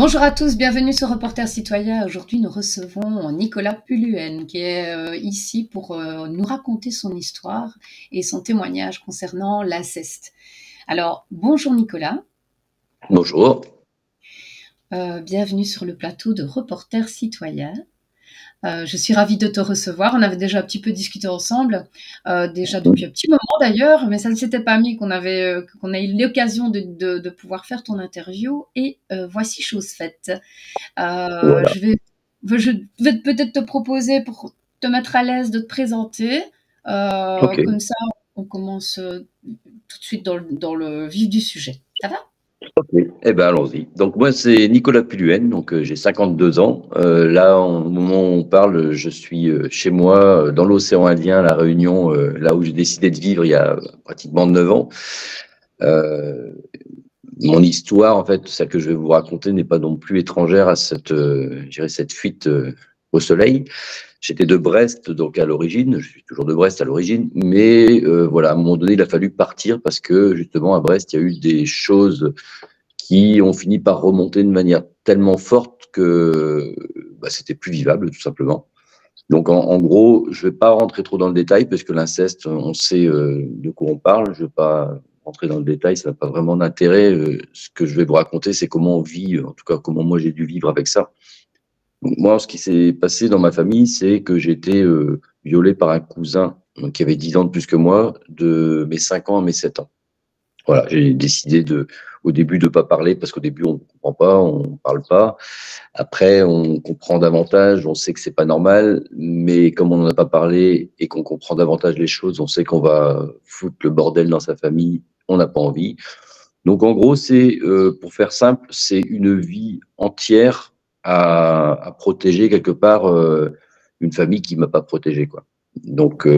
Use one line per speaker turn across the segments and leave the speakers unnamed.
Bonjour à tous, bienvenue sur Reporter Citoyen. Aujourd'hui, nous recevons Nicolas Puluen qui est ici pour nous raconter son histoire et son témoignage concernant l'inceste. Alors, bonjour Nicolas.
Bonjour.
Bienvenue sur le plateau de Reporter Citoyen. Je suis ravie de te recevoir. On avait déjà un petit peu discuté ensemble, déjà depuis un petit moment d'ailleurs, mais ça ne s'était pas mis qu'on a eu l'occasion de pouvoir faire ton interview. Et voici chose faite.
Voilà.
Je vais peut-être te proposer pour te mettre à l'aise de te présenter.
Ok.
Comme ça, on commence tout de suite dans le vif du sujet. Ça va?
Ok. Eh ben allons-y. Donc moi c'est Nicolas Puluen, donc j'ai 52 ans. Là au moment où on parle, je suis chez moi dans l'océan Indien, à La Réunion, là où j'ai décidé de vivre il y a pratiquement 9 ans. Euh, Mon histoire, en fait, celle que je vais vous raconter, n'est pas non plus étrangère à je dirais cette fuite au soleil. J'étais de Brest, donc à l'origine, je suis toujours de Brest à l'origine, mais voilà, à un moment donné, il a fallu partir parce que justement à Brest, il y a eu des choses qui ont fini par remonter de manière tellement forte que c'était plus vivable, tout simplement. Donc en gros, je vais pas rentrer trop dans le détail parce que l'inceste, on sait de quoi on parle. Je vais pas rentrer dans le détail, ça n'a pas vraiment d'intérêt. Ce que je vais vous raconter, c'est comment on vit, en tout cas comment moi j'ai dû vivre avec ça. Donc, moi, ce qui s'est passé dans ma famille, c'est que j'ai été violé par un cousin qui avait 10 ans de plus que moi, de mes 5 ans à mes 7 ans. Voilà, j'ai décidé au début de pas parler parce qu'au début on comprend pas, on parle pas. Après, on comprend davantage, on sait que c'est pas normal, mais comme on n'en a pas parlé et qu'on comprend davantage les choses, on sait qu'on va foutre le bordel dans sa famille, on n'a pas envie. Donc en gros, pour faire simple, c'est une vie entière à protéger quelque part une famille qui m'a pas protégé, quoi. Donc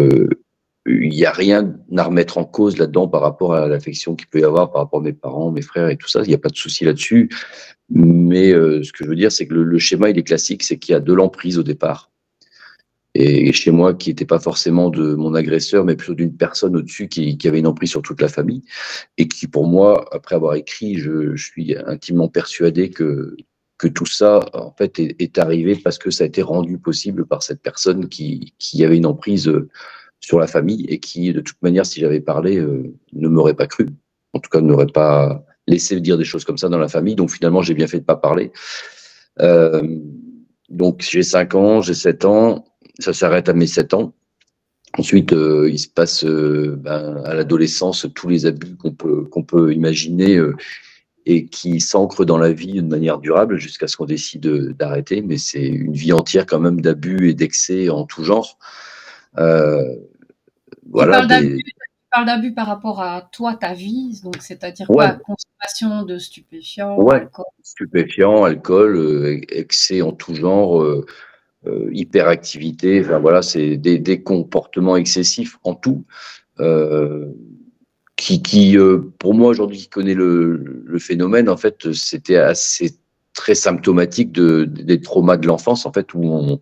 il n'y a rien à remettre en cause là-dedans par rapport à l'affection qu'il peut y avoir par rapport à mes parents, mes frères et tout ça. Il n'y a pas de souci là-dessus. Mais ce que je veux dire, c'est que le schéma, il est classique, c'est qu'il y a de l'emprise au départ. Et chez moi, qui n'était pas forcément de mon agresseur, mais plutôt d'une personne au-dessus qui avait une emprise sur toute la famille. Et qui, pour moi, après avoir écrit, je suis intimement persuadé que tout ça, en fait, est arrivé parce que ça a été rendu possible par cette personne qui avait une emprise sur la famille et qui, de toute manière, si j'avais parlé, ne m'aurait pas cru. En tout cas, n'aurait pas laissé dire des choses comme ça dans la famille. Donc, finalement, j'ai bien fait de pas parler. Euh, donc, j'ai 5 ans, j'ai 7 ans. Ça s'arrête à mes 7 ans. Ensuite, il se passe à l'adolescence tous les abus qu'on peut imaginer et qui s'ancrent dans la vie de manière durable jusqu'à ce qu'on décide d'arrêter. Mais c'est une vie entière quand même d'abus et d'excès en tout genre. Euh,
Tu
voilà,
parles d'abus, tu parles d'abus par rapport à toi, ta vie, donc c'est-à-dire quoi?
ouais,
Consommation de stupéfiants,
ouais,
alcool.
stupéfiants, alcool, excès en tout genre, hyperactivité. Enfin voilà, c'est des comportements excessifs en tout. Euh, pour moi aujourd'hui, qui connaît le phénomène, en fait, c'était assez très symptomatique des traumas de l'enfance, en fait, où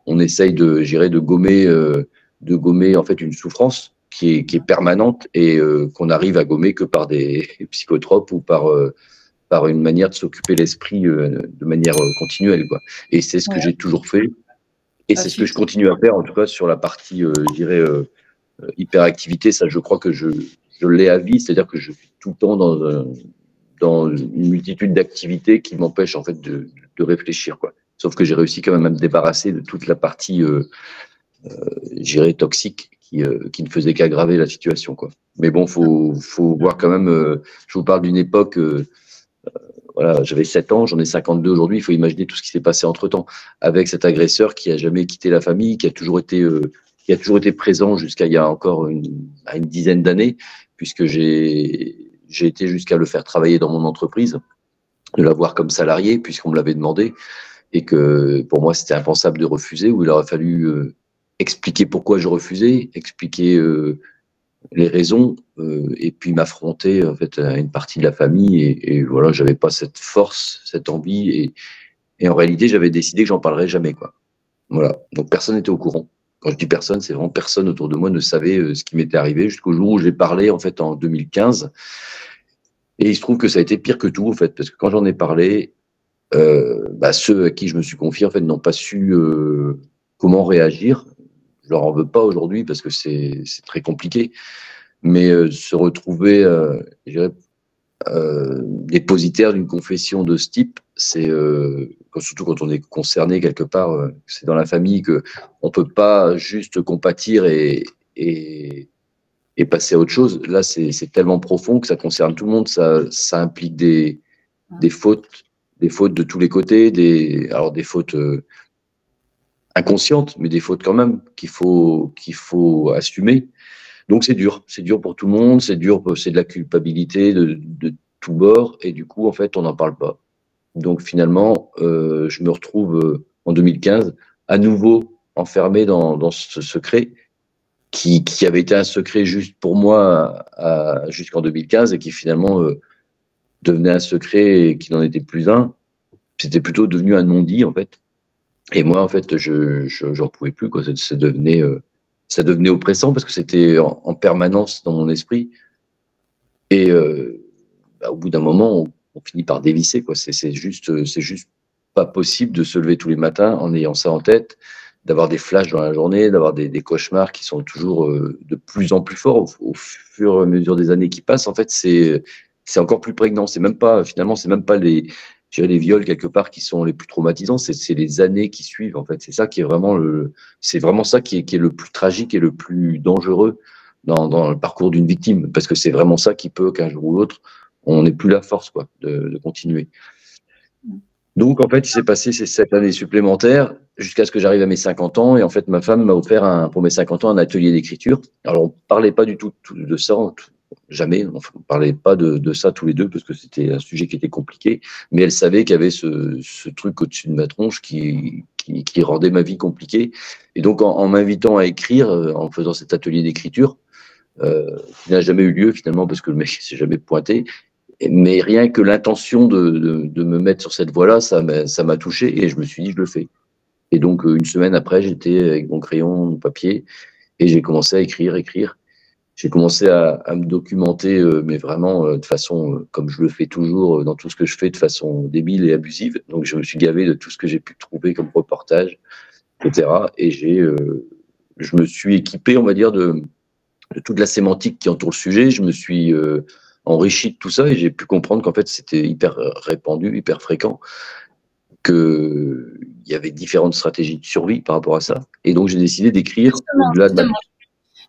on essaye de gommer en fait une souffrance qui est permanente et qu'on arrive à gommer que par des psychotropes ou par une manière de s'occuper l'esprit de manière continuelle, quoi. Et c'est ce que
Ouais,
j'ai toujours fait. Et
la
c'est ce que je
suite.
continue à faire, en tout cas, sur la partie, je dirais, hyperactivité. Ça, je crois que je l'ai à vie, c'est-à-dire que je suis tout le temps dans une multitude d'activités qui m'empêchent, en fait, de réfléchir, quoi. Sauf que j'ai réussi quand même à me débarrasser de toute la partie, je dirais, toxique qui ne faisait qu'aggraver la situation, quoi. Mais bon, faut voir quand même, je vous parle d'une époque, voilà, j'avais 7 ans, j'en ai 52 aujourd'hui. Il faut imaginer tout ce qui s'est passé entre-temps avec cet agresseur qui a jamais quitté la famille, qui a toujours été présent jusqu'à il y a encore à une dizaine d'années, puisque j'ai été jusqu'à le faire travailler dans mon entreprise, de l'avoir comme salarié, puisqu'on me l'avait demandé, et que pour moi c'était impensable de refuser, où il aurait fallu expliquer pourquoi je refusais, expliquer les raisons et puis m'affronter en fait à une partie de la famille et voilà, j'avais pas cette force, cette envie et en réalité j'avais décidé que j'en parlerais jamais, quoi. Voilà, donc personne n'était au courant. Quand je dis personne, c'est vraiment personne autour de moi ne savait ce qui m'était arrivé jusqu'au jour où j'ai parlé en fait en 2015 et il se trouve que ça a été pire que tout en fait parce que quand j'en ai parlé ceux à qui je me suis confié en fait n'ont pas su comment réagir. Je leur en veux pas aujourd'hui parce que c'est très compliqué, mais se retrouver, je dirais, dépositaire d'une confession de ce type, c'est surtout quand on est concerné quelque part, c'est dans la famille que on peut pas juste compatir et passer à autre chose. Là, c'est tellement profond que ça concerne tout le monde. Ça implique des fautes, des fautes de tous les côtés, alors des fautes inconscientes, mais des fautes quand même qu'il faut assumer. Donc c'est dur pour tout le monde, c'est dur, c'est de la culpabilité de tout bord, et du coup en fait on n'en parle pas. Donc finalement je me retrouve en 2015 à nouveau enfermé dans ce secret qui avait été un secret juste pour moi jusqu'en 2015 et qui finalement devenait un secret et qui n'en était plus un. C'était plutôt devenu un non-dit en fait. Et moi en fait j'en pouvais plus quoi. Ça devenait oppressant parce que c'était en permanence dans mon esprit. Et au bout d'un moment, on finit par dévisser, quoi. C'est juste pas possible de se lever tous les matins en ayant ça en tête, d'avoir des flashs dans la journée, d'avoir des cauchemars qui sont toujours de plus en plus forts au fur et à mesure des années qui passent. En fait, c'est encore plus prégnant. Finalement, c'est même pas je dirais les viols quelque part qui sont les plus traumatisants, c'est les années qui suivent. En fait, c'est ça qui est vraiment c'est vraiment ça qui est le plus tragique et le plus dangereux dans le parcours d'une victime, parce que c'est vraiment ça qui peut qu'un jour ou l'autre, on n'ait plus la force quoi de continuer. Donc en fait, il s'est passé ces 7 années supplémentaires jusqu'à ce que j'arrive à mes 50 ans, et en fait ma femme m'a offert pour mes 50 ans un atelier d'écriture. Alors on parlait pas du tout de ça, jamais, on parlait pas de ça tous les deux parce que c'était un sujet qui était compliqué, mais elle savait qu'il y avait ce truc au-dessus de ma tronche qui rendait ma vie compliquée, et donc en m'invitant à écrire, en faisant cet atelier d'écriture, qui n'a jamais eu lieu finalement parce que le mec s'est jamais pointé. Mais rien que l'intention de me mettre sur cette voie-là, ça m'a touché et je me suis dit, je le fais. Et donc, une semaine après, j'étais avec mon crayon, mon papier, et j'ai commencé à écrire. J'ai commencé à me documenter, mais vraiment de façon, comme je le fais toujours dans tout ce que je fais, de façon débile et abusive. Donc, je me suis gavé de tout ce que j'ai pu trouver comme reportage, etc. Et je me suis équipé, on va dire, de toute la sémantique qui entoure le sujet. Je me suis enrichi de tout ça et j'ai pu comprendre qu'en fait c'était hyper répandu, hyper fréquent, qu'il y avait différentes stratégies de survie par rapport à ça. Et donc j'ai décidé d'écrire au-delà de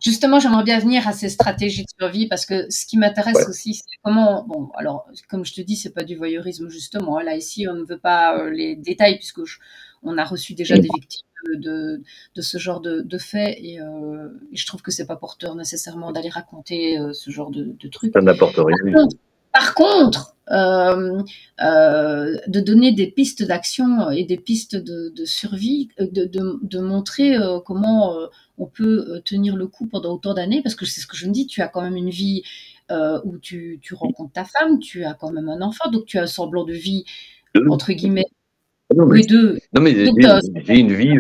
Justement, j'aimerais bien venir à ces stratégies de survie parce que ce qui m'intéresse aussi, c'est comment, bon, alors, comme je te dis, c'est pas du voyeurisme justement. Là, ici, on ne veut pas les détails puisque on a reçu déjà des victimes de ce genre de faits et je trouve que c'est pas porteur nécessairement d'aller raconter ce genre de trucs.
Ça n'apporte rien.
Par contre, de donner des pistes d'action et des pistes de survie, de montrer comment on peut tenir le coup pendant autant d'années, parce que c'est ce que je me dis, tu as quand même une vie où tu rencontres ta femme, tu as quand même un enfant, donc tu as un semblant de vie, entre guillemets.
Non, mais j'ai une vie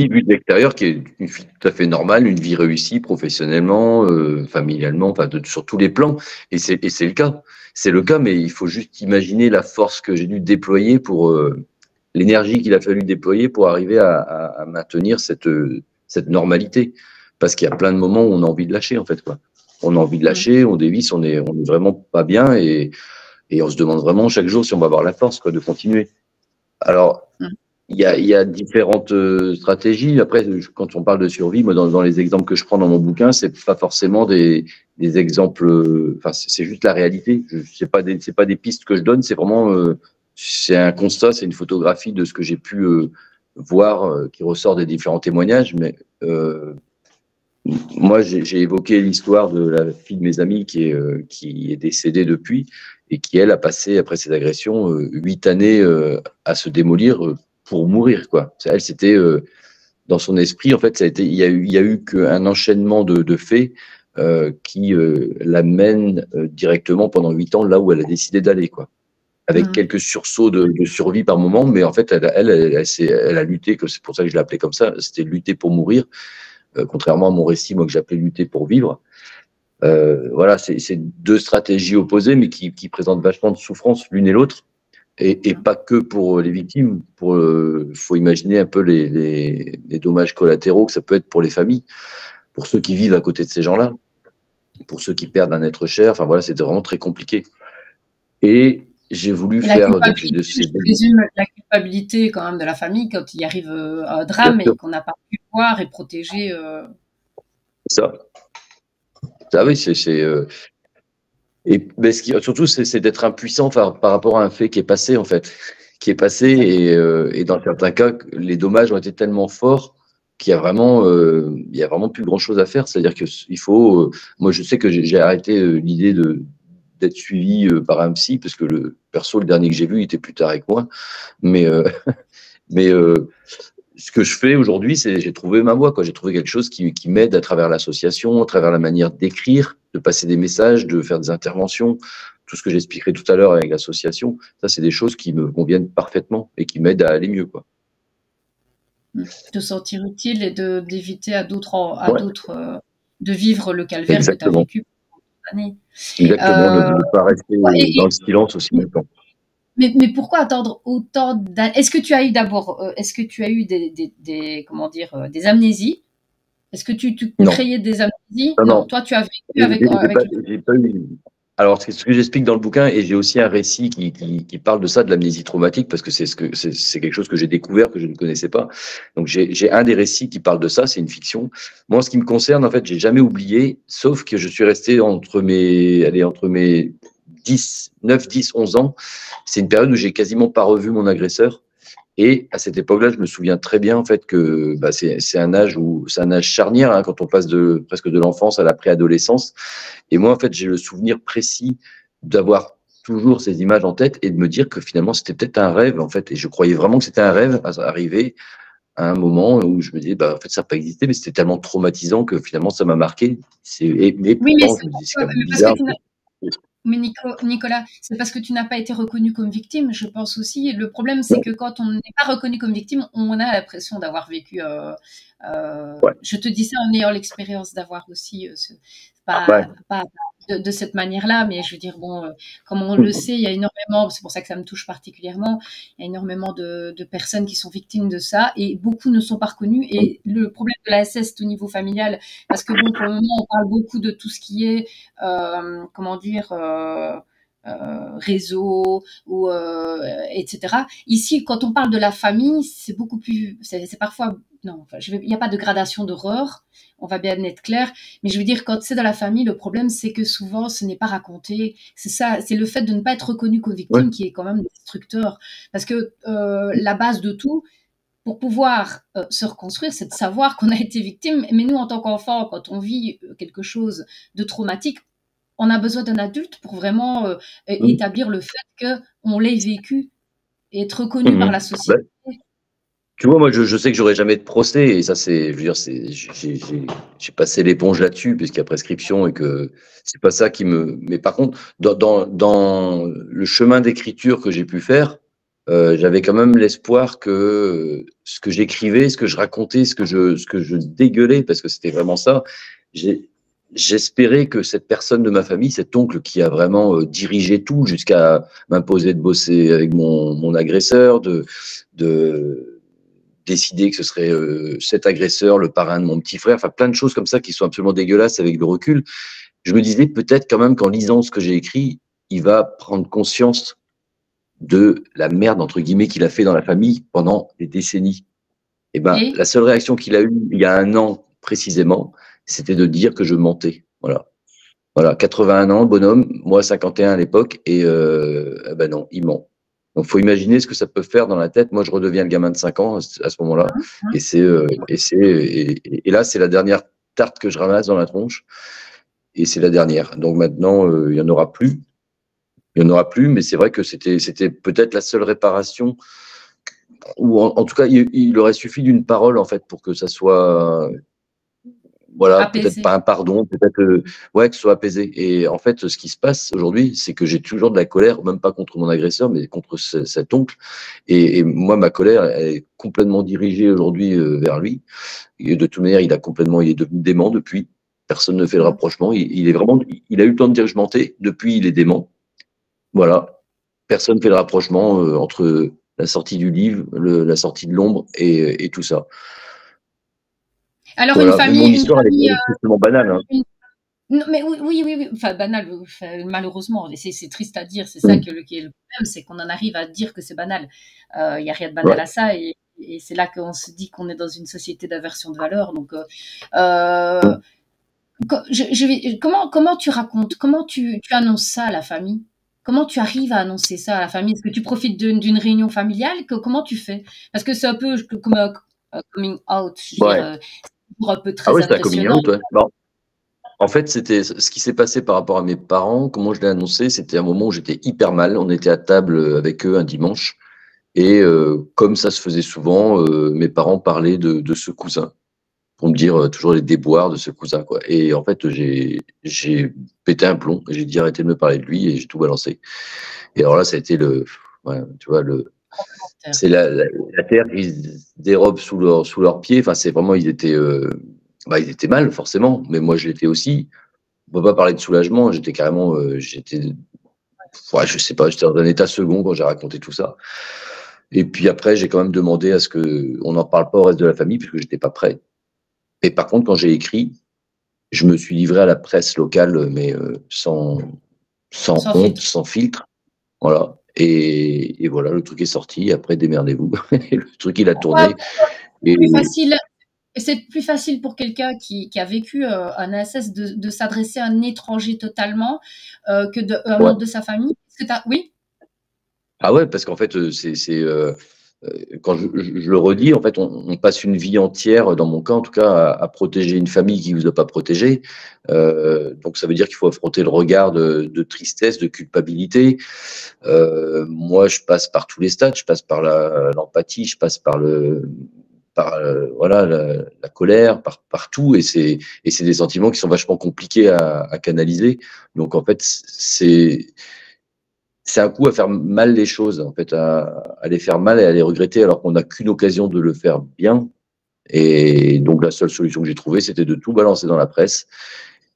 vue de l'extérieur qui est une vie tout à fait normale, une vie réussie professionnellement, familialement, enfin sur tous les plans. Et c'est le cas. C'est le cas, mais il faut juste imaginer la force que j'ai dû déployer pour l'énergie qu'il a fallu déployer pour arriver à maintenir cette normalité. Parce qu'il y a plein de moments où on a envie de lâcher, en fait, quoi. On a envie de lâcher, on dévisse, on est vraiment pas bien et on se demande vraiment chaque jour si on va avoir la force, quoi, de continuer. Alors, il y a différentes stratégies. Après, quand on parle de survie, moi, dans les exemples que je prends dans mon bouquin, c'est pas forcément des exemples. Enfin, c'est juste la réalité. C'est pas des pistes que je donne. C'est vraiment, c'est un constat, c'est une photographie de ce que j'ai pu voir qui ressort des différents témoignages. Mais moi, j'ai évoqué l'histoire de la fille de mes amis qui est décédée depuis et qui, elle, a passé, après ces agressions, 8 années à se démolir pour mourir, quoi. Elle, c'était dans son esprit, en fait, il y a eu qu'un enchaînement de faits qui l'amène directement pendant 8 ans là où elle a décidé d'aller, quoi. Avec quelques sursauts de survie par moment, mais en fait, elle a lutté, que c'est pour ça que je l'ai appelé comme ça, c'était lutter pour mourir. Contrairement à mon récit, moi, que j'appelais lutter pour vivre. Voilà, c'est deux stratégies opposées, mais qui présentent vachement de souffrance l'une et l'autre. Et pas que pour les victimes. Faut imaginer un peu les dommages collatéraux que ça peut être pour les familles, pour ceux qui vivent à côté de ces gens-là, pour ceux qui perdent un être cher. Enfin voilà, c'était vraiment très compliqué. Et j'ai voulu
Et la
faire de
culpabilité,
ces
je présume, la culpabilité quand même de la famille quand il arrive un drame et qu'on n'a pas pu voir et protéger.
ça. Ça oui, et mais surtout c'est d'être impuissant par rapport à un fait qui est passé en fait, qui est passé et dans certains cas les dommages ont été tellement forts qu'il y a vraiment plus grand chose à faire. C'est-à-dire que il faut moi je sais que j'ai arrêté l'idée de d'être suivi par un psy parce que le dernier que j'ai vu il était plus tard avec moi, mais mais ce que je fais aujourd'hui, c'est j'ai trouvé ma voie, quoi. J'ai trouvé quelque chose qui m'aide à travers l'association, à travers la manière d'écrire, de passer des messages, de faire des interventions, tout ce que j'expliquerai tout à l'heure avec l'association. Ça, c'est des choses qui me conviennent parfaitement et qui m'aident à aller mieux, quoi.
Te sentir utile et d'éviter à
Ouais,
d'autres de vivre le calvaire que tu as
exactement.
vécu pendant des années.
Exactement,
Euh,
ne pas rester dans le silence aussi longtemps.
mais pourquoi attendre autant d'années? Est-ce que tu as eu d'abord, est-ce que tu as eu comment dire, des amnésies? Est-ce que tu
Non,
créais des amnésies?
non,
Non,
non.
toi tu as vécu
J'ai
avec le.
j'ai pas eu. Alors, c'est ce que j'explique dans le bouquin, et j'ai aussi un récit qui parle de ça, de l'amnésie traumatique, parce que c'est quelque chose que j'ai découvert, que je ne connaissais pas. Donc, j'ai un des récits qui parle de ça, c'est une fiction. Moi, en ce qui me concerne, en fait, j'ai jamais oublié, sauf que je suis resté entre mes 10, 9, 10, 11 ans. C'est une période où j'ai quasiment pas revu mon agresseur. Et à cette époque-là, je me souviens très bien en fait que bah, c'est un âge charnière hein, quand on passe presque de l'enfance à la préadolescence. Et moi, en fait, j'ai le souvenir précis d'avoir toujours ces images en tête et de me dire que finalement, c'était peut-être un rêve, en fait. Et je croyais vraiment que c'était un rêve arrivé à un moment où je me disais, bah, en fait, ça n'a pas existé, mais c'était tellement traumatisant que finalement, ça m'a marqué. Mais
Oui, mais
pourtant, je
c'est
me dis, c'est
pourquoi?
quand même
Mais parce que
bizarre.
mais Nicolas, c'est parce que tu n'as pas été reconnu comme victime, je pense aussi. Le problème, c'est
Ouais,
que quand on n'est pas reconnu comme victime, on a l'impression d'avoir vécu.
ouais,
Je te dis ça en ayant l'expérience d'avoir aussi,
ouais.
pas de cette manière-là, mais je veux dire, bon, comme on le sait, il y a énormément, c'est pour ça que ça me touche particulièrement, il y a énormément de personnes qui sont victimes de ça et beaucoup ne sont pas reconnues. Et le problème de la SS, c'est au niveau familial, parce que bon, pour le moment, on parle beaucoup de tout ce qui est comment dire, réseau ou etc. Ici, quand on parle de la famille, c'est beaucoup plus, c'est parfois non, enfin, il n'y a pas de gradation d'horreur, on va bien être clair, mais je veux dire, quand c'est dans la famille, le problème, c'est que souvent, ce n'est pas raconté. C'est ça, c'est le fait de ne pas être reconnu comme
Ouais.
victime qui est quand même destructeur. Parce que la base de tout, pour pouvoir se reconstruire, c'est de savoir qu'on a été victime. Mais nous, en tant qu'enfants, quand on vit quelque chose de traumatique, on a besoin d'un adulte pour vraiment établir le fait qu'on l'ait vécu et être reconnu par
Mhm.
la
Ouais.
société.
Tu vois, moi, je sais que j'aurai jamais de procès, et ça, je veux dire, j'ai passé l'éponge là-dessus, puisqu'il y a prescription, et que c'est pas ça qui mais par contre, dans le chemin d'écriture que j'ai pu faire, j'avais quand même l'espoir que ce que j'écrivais, ce que je racontais, ce que je dégueulais, parce que c'était vraiment ça, j'espérais que cette personne de ma famille, cet oncle qui a vraiment dirigé tout jusqu'à m'imposer de bosser avec mon agresseur, de décider que ce serait cet agresseur, le parrain de mon petit frère, enfin plein de choses comme ça qui sont absolument dégueulasses avec le recul. Je me disais peut-être quand même qu'en lisant ce que j'ai écrit, il va prendre conscience de la merde entre guillemets qu'il a fait dans la famille pendant des décennies. Et ben la
Et
seule réaction qu'il a eue il y a un an précisément, c'était de dire que je mentais. Voilà. Voilà, 81 ans, bonhomme, moi 51 à l'époque, et eh ben non, il ment. Donc faut imaginer ce que ça peut faire dans la tête. Moi, je redeviens le gamin de 5 ans à ce moment-là, et là, c'est la dernière tarte que je ramasse dans la tronche, et c'est la dernière. Donc maintenant, il y en aura plus, il y en aura plus, mais c'est vrai que c'était peut-être la seule réparation, ou en tout cas, il aurait suffi d'une parole en fait pour que ça soit voilà, peut-être
apaisé.
pas un pardon, peut-être ouais, que ce soit apaisé. Et en fait, ce qui se passe aujourd'hui, c'est que j'ai toujours de la colère, même pas contre mon agresseur, mais contre cet oncle. Et moi, ma colère, elle est complètement dirigée aujourd'hui vers lui. Et de toute manière, il est devenu dément depuis. Personne ne fait le rapprochement. Il est vraiment, il a eu le temps de dire que je mentais. Depuis, il est dément. Voilà. personne ne fait le rapprochement entre la sortie du livre, la sortie de l'ombre et tout ça.
Alors
Voilà, mais mon histoire, elle est totalement banale. Hein.
une- non, mais oui, oui, oui, oui, enfin banal, enfin, malheureusement, et c'est triste à dire, c'est ça
Mm.
qui est le problème, c'est qu'on en arrive à dire que c'est banal. Il y a rien de banal
Ouais,
à ça, et c'est là qu'on se dit qu'on est dans une société d'inversion de valeurs. Donc, euh,
mm.
comment tu racontes, comment tu annonces ça à la famille? Comment tu arrives à annoncer ça à la famille? Est-ce que tu profites d'une réunion familiale? Comment tu fais? Parce que c'est un peu comme un coming out, je veux dire,
Ouais.
c'est toujours un peu
Ah
très
ouais, c'était un coming
impressionnant.
out, ouais. Bon, en fait, c'était ce qui s'est passé par rapport à mes parents. Comment je l'ai annoncé, c'était un moment où j'étais hyper mal. On était à table avec eux un dimanche. Et comme ça se faisait souvent, mes parents parlaient de ce cousin pour me dire toujours les déboires de ce cousin, quoi. Et en fait, j'ai pété un plomb et j'ai dit arrêtez de me parler de lui et j'ai tout balancé. Et alors là, ça a été ouais, tu vois, c'est la terre qui se dérobe sous leurs pieds. Enfin, c'est vraiment, ils étaient mal forcément, mais moi je l'étais aussi. On peut pas parler de soulagement. J'étais carrément, ouais, je sais pas, j'étais dans un état second quand j'ai raconté tout ça. Et puis après, j'ai quand même demandé à ce que on n'en parle pas au reste de la famille puisque j'étais pas prêt. Et par contre, quand j'ai écrit, je me suis livré à la presse locale, mais sans
Sans
honte,
filtre.
sans filtre. Voilà. Et voilà, le truc est sorti. Après, démerdez-vous. Le truc, il a
Pourquoi
tourné. Et
plus facile, et c'est plus facile pour quelqu'un qui a vécu un ASS de s'adresser à un étranger totalement que un
ouais.
membre de sa famille? Oui,
Ah ouais, parce qu'en fait, quand je le redis, en fait, on passe une vie entière, dans mon cas en tout cas, à protéger une famille qui vous a pas protégé. Donc ça veut dire qu'il faut affronter le regard de tristesse, de culpabilité. Moi, je passe par tous les stades. Je passe par l'empathie, je passe par voilà la colère, par tout, et c'est des sentiments qui sont vachement compliqués à canaliser. Donc en fait, c'est un coup à faire mal les choses, en fait, à les faire mal et à les regretter alors qu'on n'a qu'une occasion de le faire bien. Et donc la seule solution que j'ai trouvée, c'était de tout balancer dans la presse.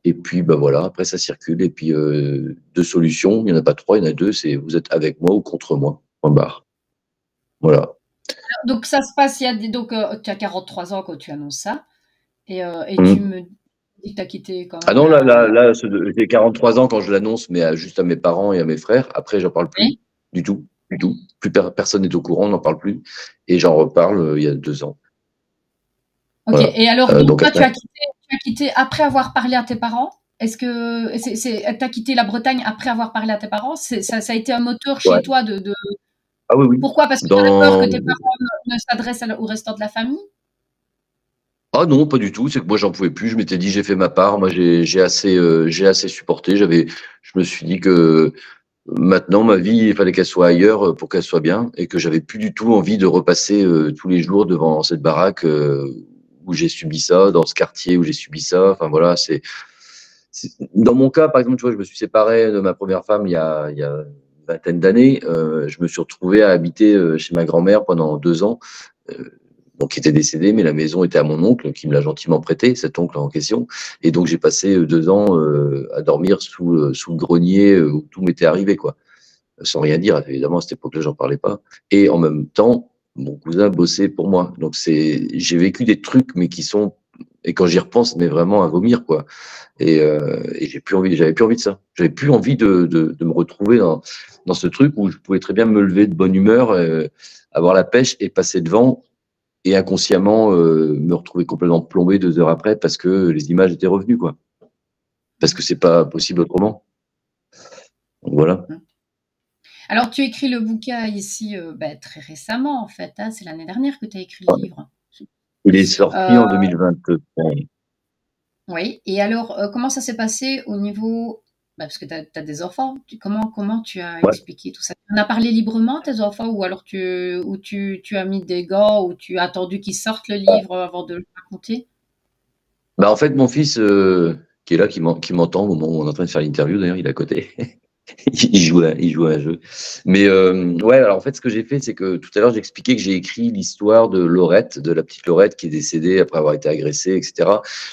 Et puis bah voilà, après ça circule. Et puis deux solutions, il n'y en a pas trois, il y en a deux, c'est vous êtes avec moi ou contre moi. Point barre. Voilà.
donc ça se passe, donc tu as 43 ans quand tu annonces ça, et tu
Mmh.
me dis que tu as quitté quand
Ah
même
non, là j'ai 43 ans quand je l'annonce, mais juste à mes parents et à mes frères. Après, j'en parle plus
oui.
du tout, du tout. Plus personne n'est au courant, on n'en parle plus. Et j'en reparle il y a 2 ans.
Ok,
Voilà.
et alors donc
Donc
toi
après,
tu as quitté après avoir parlé à tes parents? Est-ce que t'as quitté la Bretagne après avoir parlé à tes parents? Ça a été un moteur chez
ouais.
toi
Ah oui, oui.
pourquoi? Parce que tu avais peur que
Dans...
tes parents ne s'adressent au restant de la famille?
Ah non, pas du tout. C'est que moi, j'en pouvais plus. Je m'étais dit, j'ai fait ma part. Moi, j'ai assez supporté. Je me suis dit que maintenant, ma vie, il fallait qu'elle soit ailleurs pour qu'elle soit bien et que j'avais plus du tout envie de repasser tous les jours devant cette baraque où j'ai subi ça, dans ce quartier où j'ai subi ça. Enfin voilà, dans mon cas, par exemple, tu vois, je me suis séparé de ma première femme il y a une vingtaine d'années. Je me suis retrouvé à habiter chez ma grand-mère pendant 2 ans. Euh, donc qui était décédé, mais la maison était à mon oncle, qui me l'a gentiment prêté, cet oncle en question. Et donc j'ai passé 2 ans à dormir sous le grenier où tout m'était arrivé, quoi. Sans rien dire, évidemment, à cette époque-là, j'en parlais pas. Et en même temps, mon cousin bossait pour moi. Donc j'ai vécu des trucs, mais qui sont, et quand j'y repense, mais vraiment à vomir, quoi. Et j'avais plus envie de ça. J'avais plus envie de me retrouver dans ce truc où je pouvais très bien me lever de bonne humeur, avoir la pêche et passer devant et inconsciemment me retrouver complètement plombé 2 heures après parce que les images étaient revenues, quoi. Parce que c'est pas possible autrement. Donc voilà.
Alors tu écris le bouquin ici, très récemment en fait, hein, c'est l'année dernière que tu as écrit le livre?
Il est sorti
Heu,
en 2023.
oui, et alors, comment ça s'est passé au niveau parce que tu as des enfants, comment tu as
Ouais.
expliqué tout ça? Tu en as parlé librement à tes enfants, ou alors tu as mis des gants, ou tu as attendu qu'ils sortent le livre avant de le raconter?
Bah, en fait, mon fils, qui est là, qui m'entend au moment où on est en train de faire l'interview, d'ailleurs, il est à côté. Il joue à un jeu. Mais ouais, alors en fait, ce que j'ai fait, c'est que tout à l'heure, j'expliquais que j'ai écrit l'histoire de Laurette, de la petite Laurette qui est décédée après avoir été agressée, etc.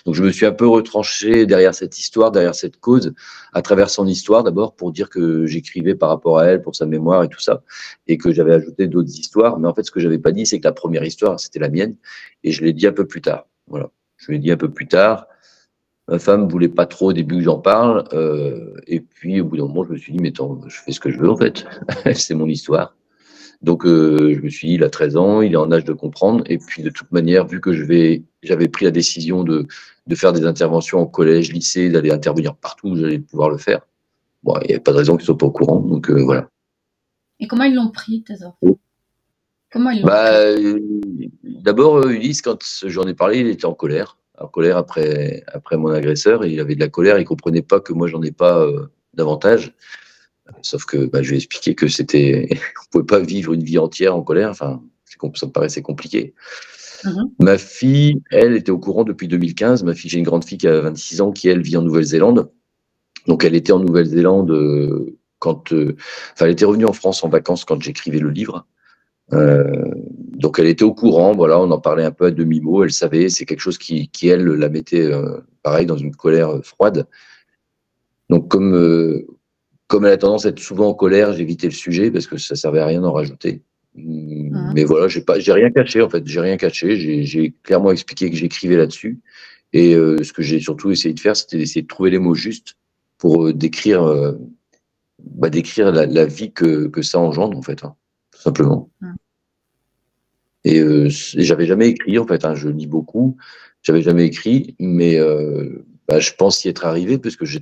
Donc je me suis un peu retranché derrière cette histoire, derrière cette cause, à travers son histoire d'abord, pour dire que j'écrivais par rapport à elle, pour sa mémoire et tout ça, et que j'avais ajouté d'autres histoires. Mais en fait, ce que j'avais pas dit, c'est que la première histoire, c'était la mienne, et je l'ai dit un peu plus tard. Voilà, je l'ai dit un peu plus tard. Ma femme voulait pas trop au début que j'en parle, et puis au bout d'un moment, je me suis dit, mais attends, je fais ce que je veux en fait, c'est mon histoire. Donc je me suis dit, il a 13 ans, il est en âge de comprendre, et puis de toute manière, vu que j'avais pris la décision de faire des interventions en collège, lycée, d'aller intervenir partout où j'allais pouvoir le faire, bon, il n'y avait pas de raison qu'ils soient pas au courant, donc voilà.
Et comment ils l'ont pris, tes enfants? Comment ils l'ont
Bah,
pris?
d'abord, Ulysse, quand j'en ai parlé, il était en colère après mon agresseur, et il avait de la colère, il comprenait pas que moi j'en ai pas davantage. Sauf que bah, je lui ai expliqué que on pouvait pas vivre une vie entière en colère. Enfin, ça me paraissait compliqué.
Mhm.
Ma fille, elle, était au courant depuis 2015. Ma fille, j'ai une grande fille qui a 26 ans, qui elle vit en Nouvelle-Zélande. Donc, elle était en Nouvelle-Zélande enfin, elle était revenue en France en vacances quand j'écrivais le livre. Donc, elle était au courant. Voilà, on en parlait un peu à demi-mot. Elle savait. C'est quelque chose qui elle, la mettait pareil dans une colère froide. Donc, comme elle a tendance à être souvent en colère, j'ai évité le sujet parce que ça servait à rien d'en rajouter.
Mhm.
Mais voilà, j'ai rien caché en fait, j'ai rien caché. J'ai clairement expliqué que j'écrivais là-dessus. Et ce que j'ai surtout essayé de faire, c'était d'essayer de trouver les mots justes pour décrire la vie que ça engendre en fait, hein, tout simplement.
Mhm.
Et j'avais jamais écrit en fait, hein, je lis beaucoup, j'avais jamais écrit, mais je pense y être arrivé parce que je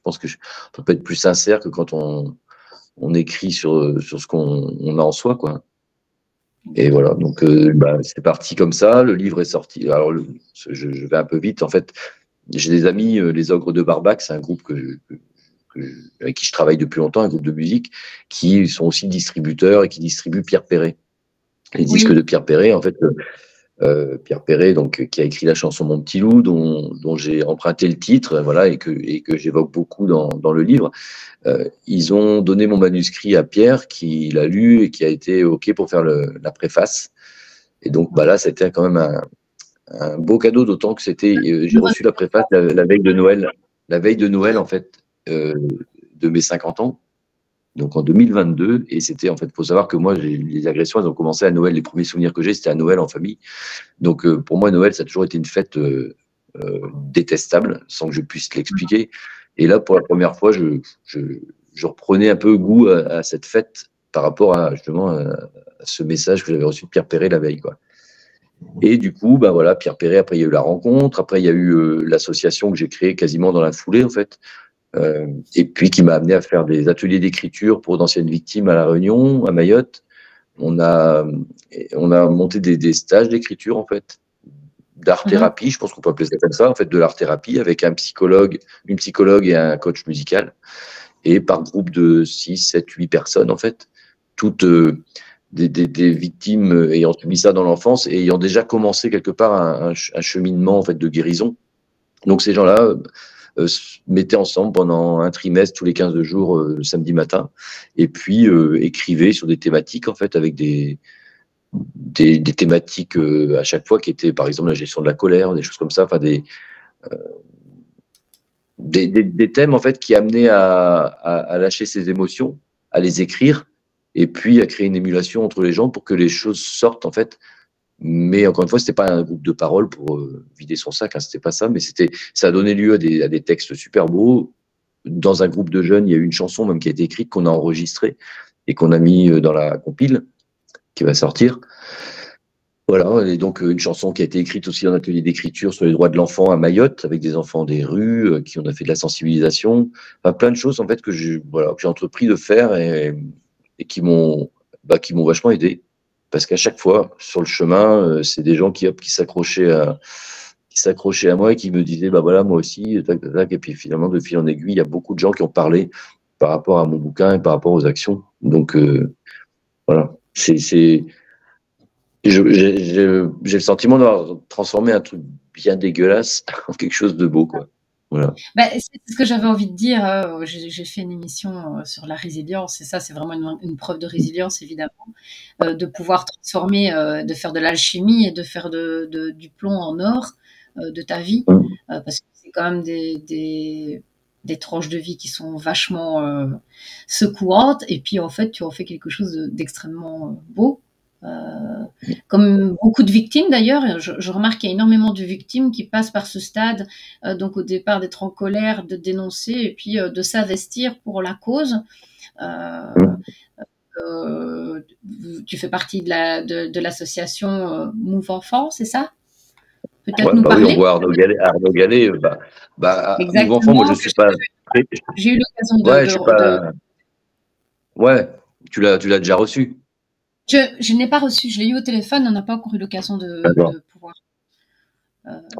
pense que on peut pas être plus sincère que quand on écrit sur ce qu'on a en soi, quoi. Et voilà,
Exactement.
donc c'est parti comme ça. Le livre est sorti. Alors, je vais un peu vite. En fait, j'ai des amis, les Ogres de Barbac, c'est un groupe avec qui je travaille depuis longtemps, un groupe de musique, qui sont aussi distributeurs et qui distribuent Pierre Perret. Les disques
Oui.
de Pierre Perret, en fait, Pierre Perret, donc, qui a écrit la chanson Mon petit loup, dont j'ai emprunté le titre, voilà, et que j'évoque beaucoup dans le livre. Ils ont donné mon manuscrit à Pierre, qui l'a lu et qui a été OK pour faire la préface. Et donc, bah là, c'était quand même un beau cadeau, d'autant que j'ai reçu la préface la veille de Noël. La veille de Noël, en fait, de mes 50 ans. Donc en 2022, et c'était en fait, faut savoir que moi, les agressions, elles ont commencé à Noël. Les premiers souvenirs que j'ai, c'était à Noël en famille. Donc pour moi, Noël, ça a toujours été une fête détestable, sans que je puisse l'expliquer. Et là, pour la première fois, je, je reprenais un peu goût à cette fête par rapport à justement à ce message que j'avais reçu de Pierre Perret la veille, quoi. Et du coup, bah voilà, Pierre Perret, après il y a eu la rencontre, après il y a eu l'association que j'ai créée quasiment dans la foulée, en fait, et puis qui m'a amené à faire des ateliers d'écriture pour d'anciennes victimes à La Réunion, à Mayotte. On a, on a monté des stages d'écriture, en fait,
Mhm.
d'art-thérapie, je pense qu'on peut appeler ça comme ça, en fait, de l'art-thérapie avec un psychologue, une psychologue et un coach musical, et par groupe de 6, 7, 8 personnes, en fait, toutes des victimes ayant subi ça dans l'enfance et ayant déjà commencé quelque part un cheminement, en fait, de guérison. Donc ces gens-là se mettaient ensemble pendant un trimestre, tous les 15 jours, le samedi matin, et puis écrivaient sur des thématiques, en fait, avec des thématiques à chaque fois qui étaient, par exemple, la gestion de la colère, des choses comme ça, enfin des thèmes, en fait, qui amenaient à lâcher ses émotions, à les écrire, et puis à créer une émulation entre les gens pour que les choses sortent, en fait. Mais encore une fois, c'était pas un groupe de parole pour vider son sac, hein, c'était pas ça, mais ça a donné lieu à des textes super beaux. Dans un groupe de jeunes, il y a eu une chanson même qui a été écrite, qu'on a enregistrée et qu'on a mis dans la compile qui va sortir. Voilà, et donc une chanson qui a été écrite aussi en atelier d'écriture sur les droits de l'enfant à Mayotte, avec des enfants des rues, qui on a fait de la sensibilisation, enfin, plein de choses en fait que j'ai entrepris de faire et qui m'ont vachement aidé, parce qu'à chaque fois sur le chemin, c'est des gens qui s'accrochaient à moi et qui me disaient bah voilà moi aussi, tac, tac, tac. Et puis finalement de fil en aiguille, il y a beaucoup de gens qui ont parlé par rapport à mon bouquin et par rapport aux actions. Donc voilà, j'ai le sentiment d'avoir transformé un truc bien dégueulasse en quelque chose de beau, quoi. Voilà.
Bah, c'est ce que j'avais envie de dire. J'ai fait une émission sur la résilience, et ça, c'est vraiment une preuve de résilience, évidemment, de pouvoir transformer, de faire de l'alchimie et de faire du plomb en or de ta vie,
Mm.
parce que c'est quand même des tranches de vie qui sont vachement secouantes, et puis en fait, tu en fais quelque chose d'extrêmement beau. Euh, Comme beaucoup de victimes d'ailleurs, je remarque qu'il y a énormément de victimes qui passent par ce stade, donc au départ d'être en colère, de dénoncer, et puis de s'investir pour la cause. Euh,
Mm.
euh, Tu fais partie de l'association Move Enfant, c'est ça? Peut-être
Ouais,
nous
bah oui, on
parler?
voit Arnaud Gallet, Move Enfant, moi
Exactement,
je
que
suis pas très-
j'ai eu l'occasion
ouais, je suis pas ouais, tu l'as déjà reçu.
je n'ai pas reçu, je l'ai eu au téléphone, on n'a pas encore eu l'occasion
D'accord.
de pouvoir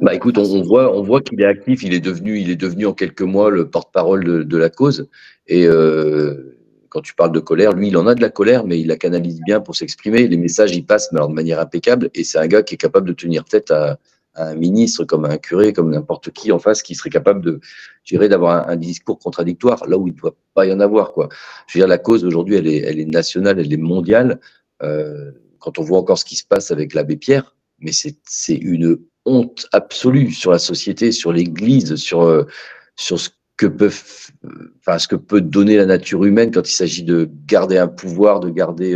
Bah écoute,
faire ce.
on voit qu'il est actif, il est devenu en quelques mois le porte-parole de la cause. Et quand tu parles de colère, lui, il en a de la colère, mais il la canalise bien pour s'exprimer. Les messages, ils passent, mais alors de manière impeccable. Et c'est un gars qui est capable de tenir tête à un ministre, comme à un curé, comme n'importe qui en face, qui serait capable de, je dirais, d'avoir un discours contradictoire, là où il ne doit pas y en avoir, quoi. Je veux dire, la cause aujourd'hui, elle est nationale, elle est mondiale. Quand on voit encore ce qui se passe avec l'abbé Pierre, mais c'est une honte absolue sur la société, sur l'Église, sur ce que peut donner la nature humaine quand il s'agit de garder un pouvoir, de garder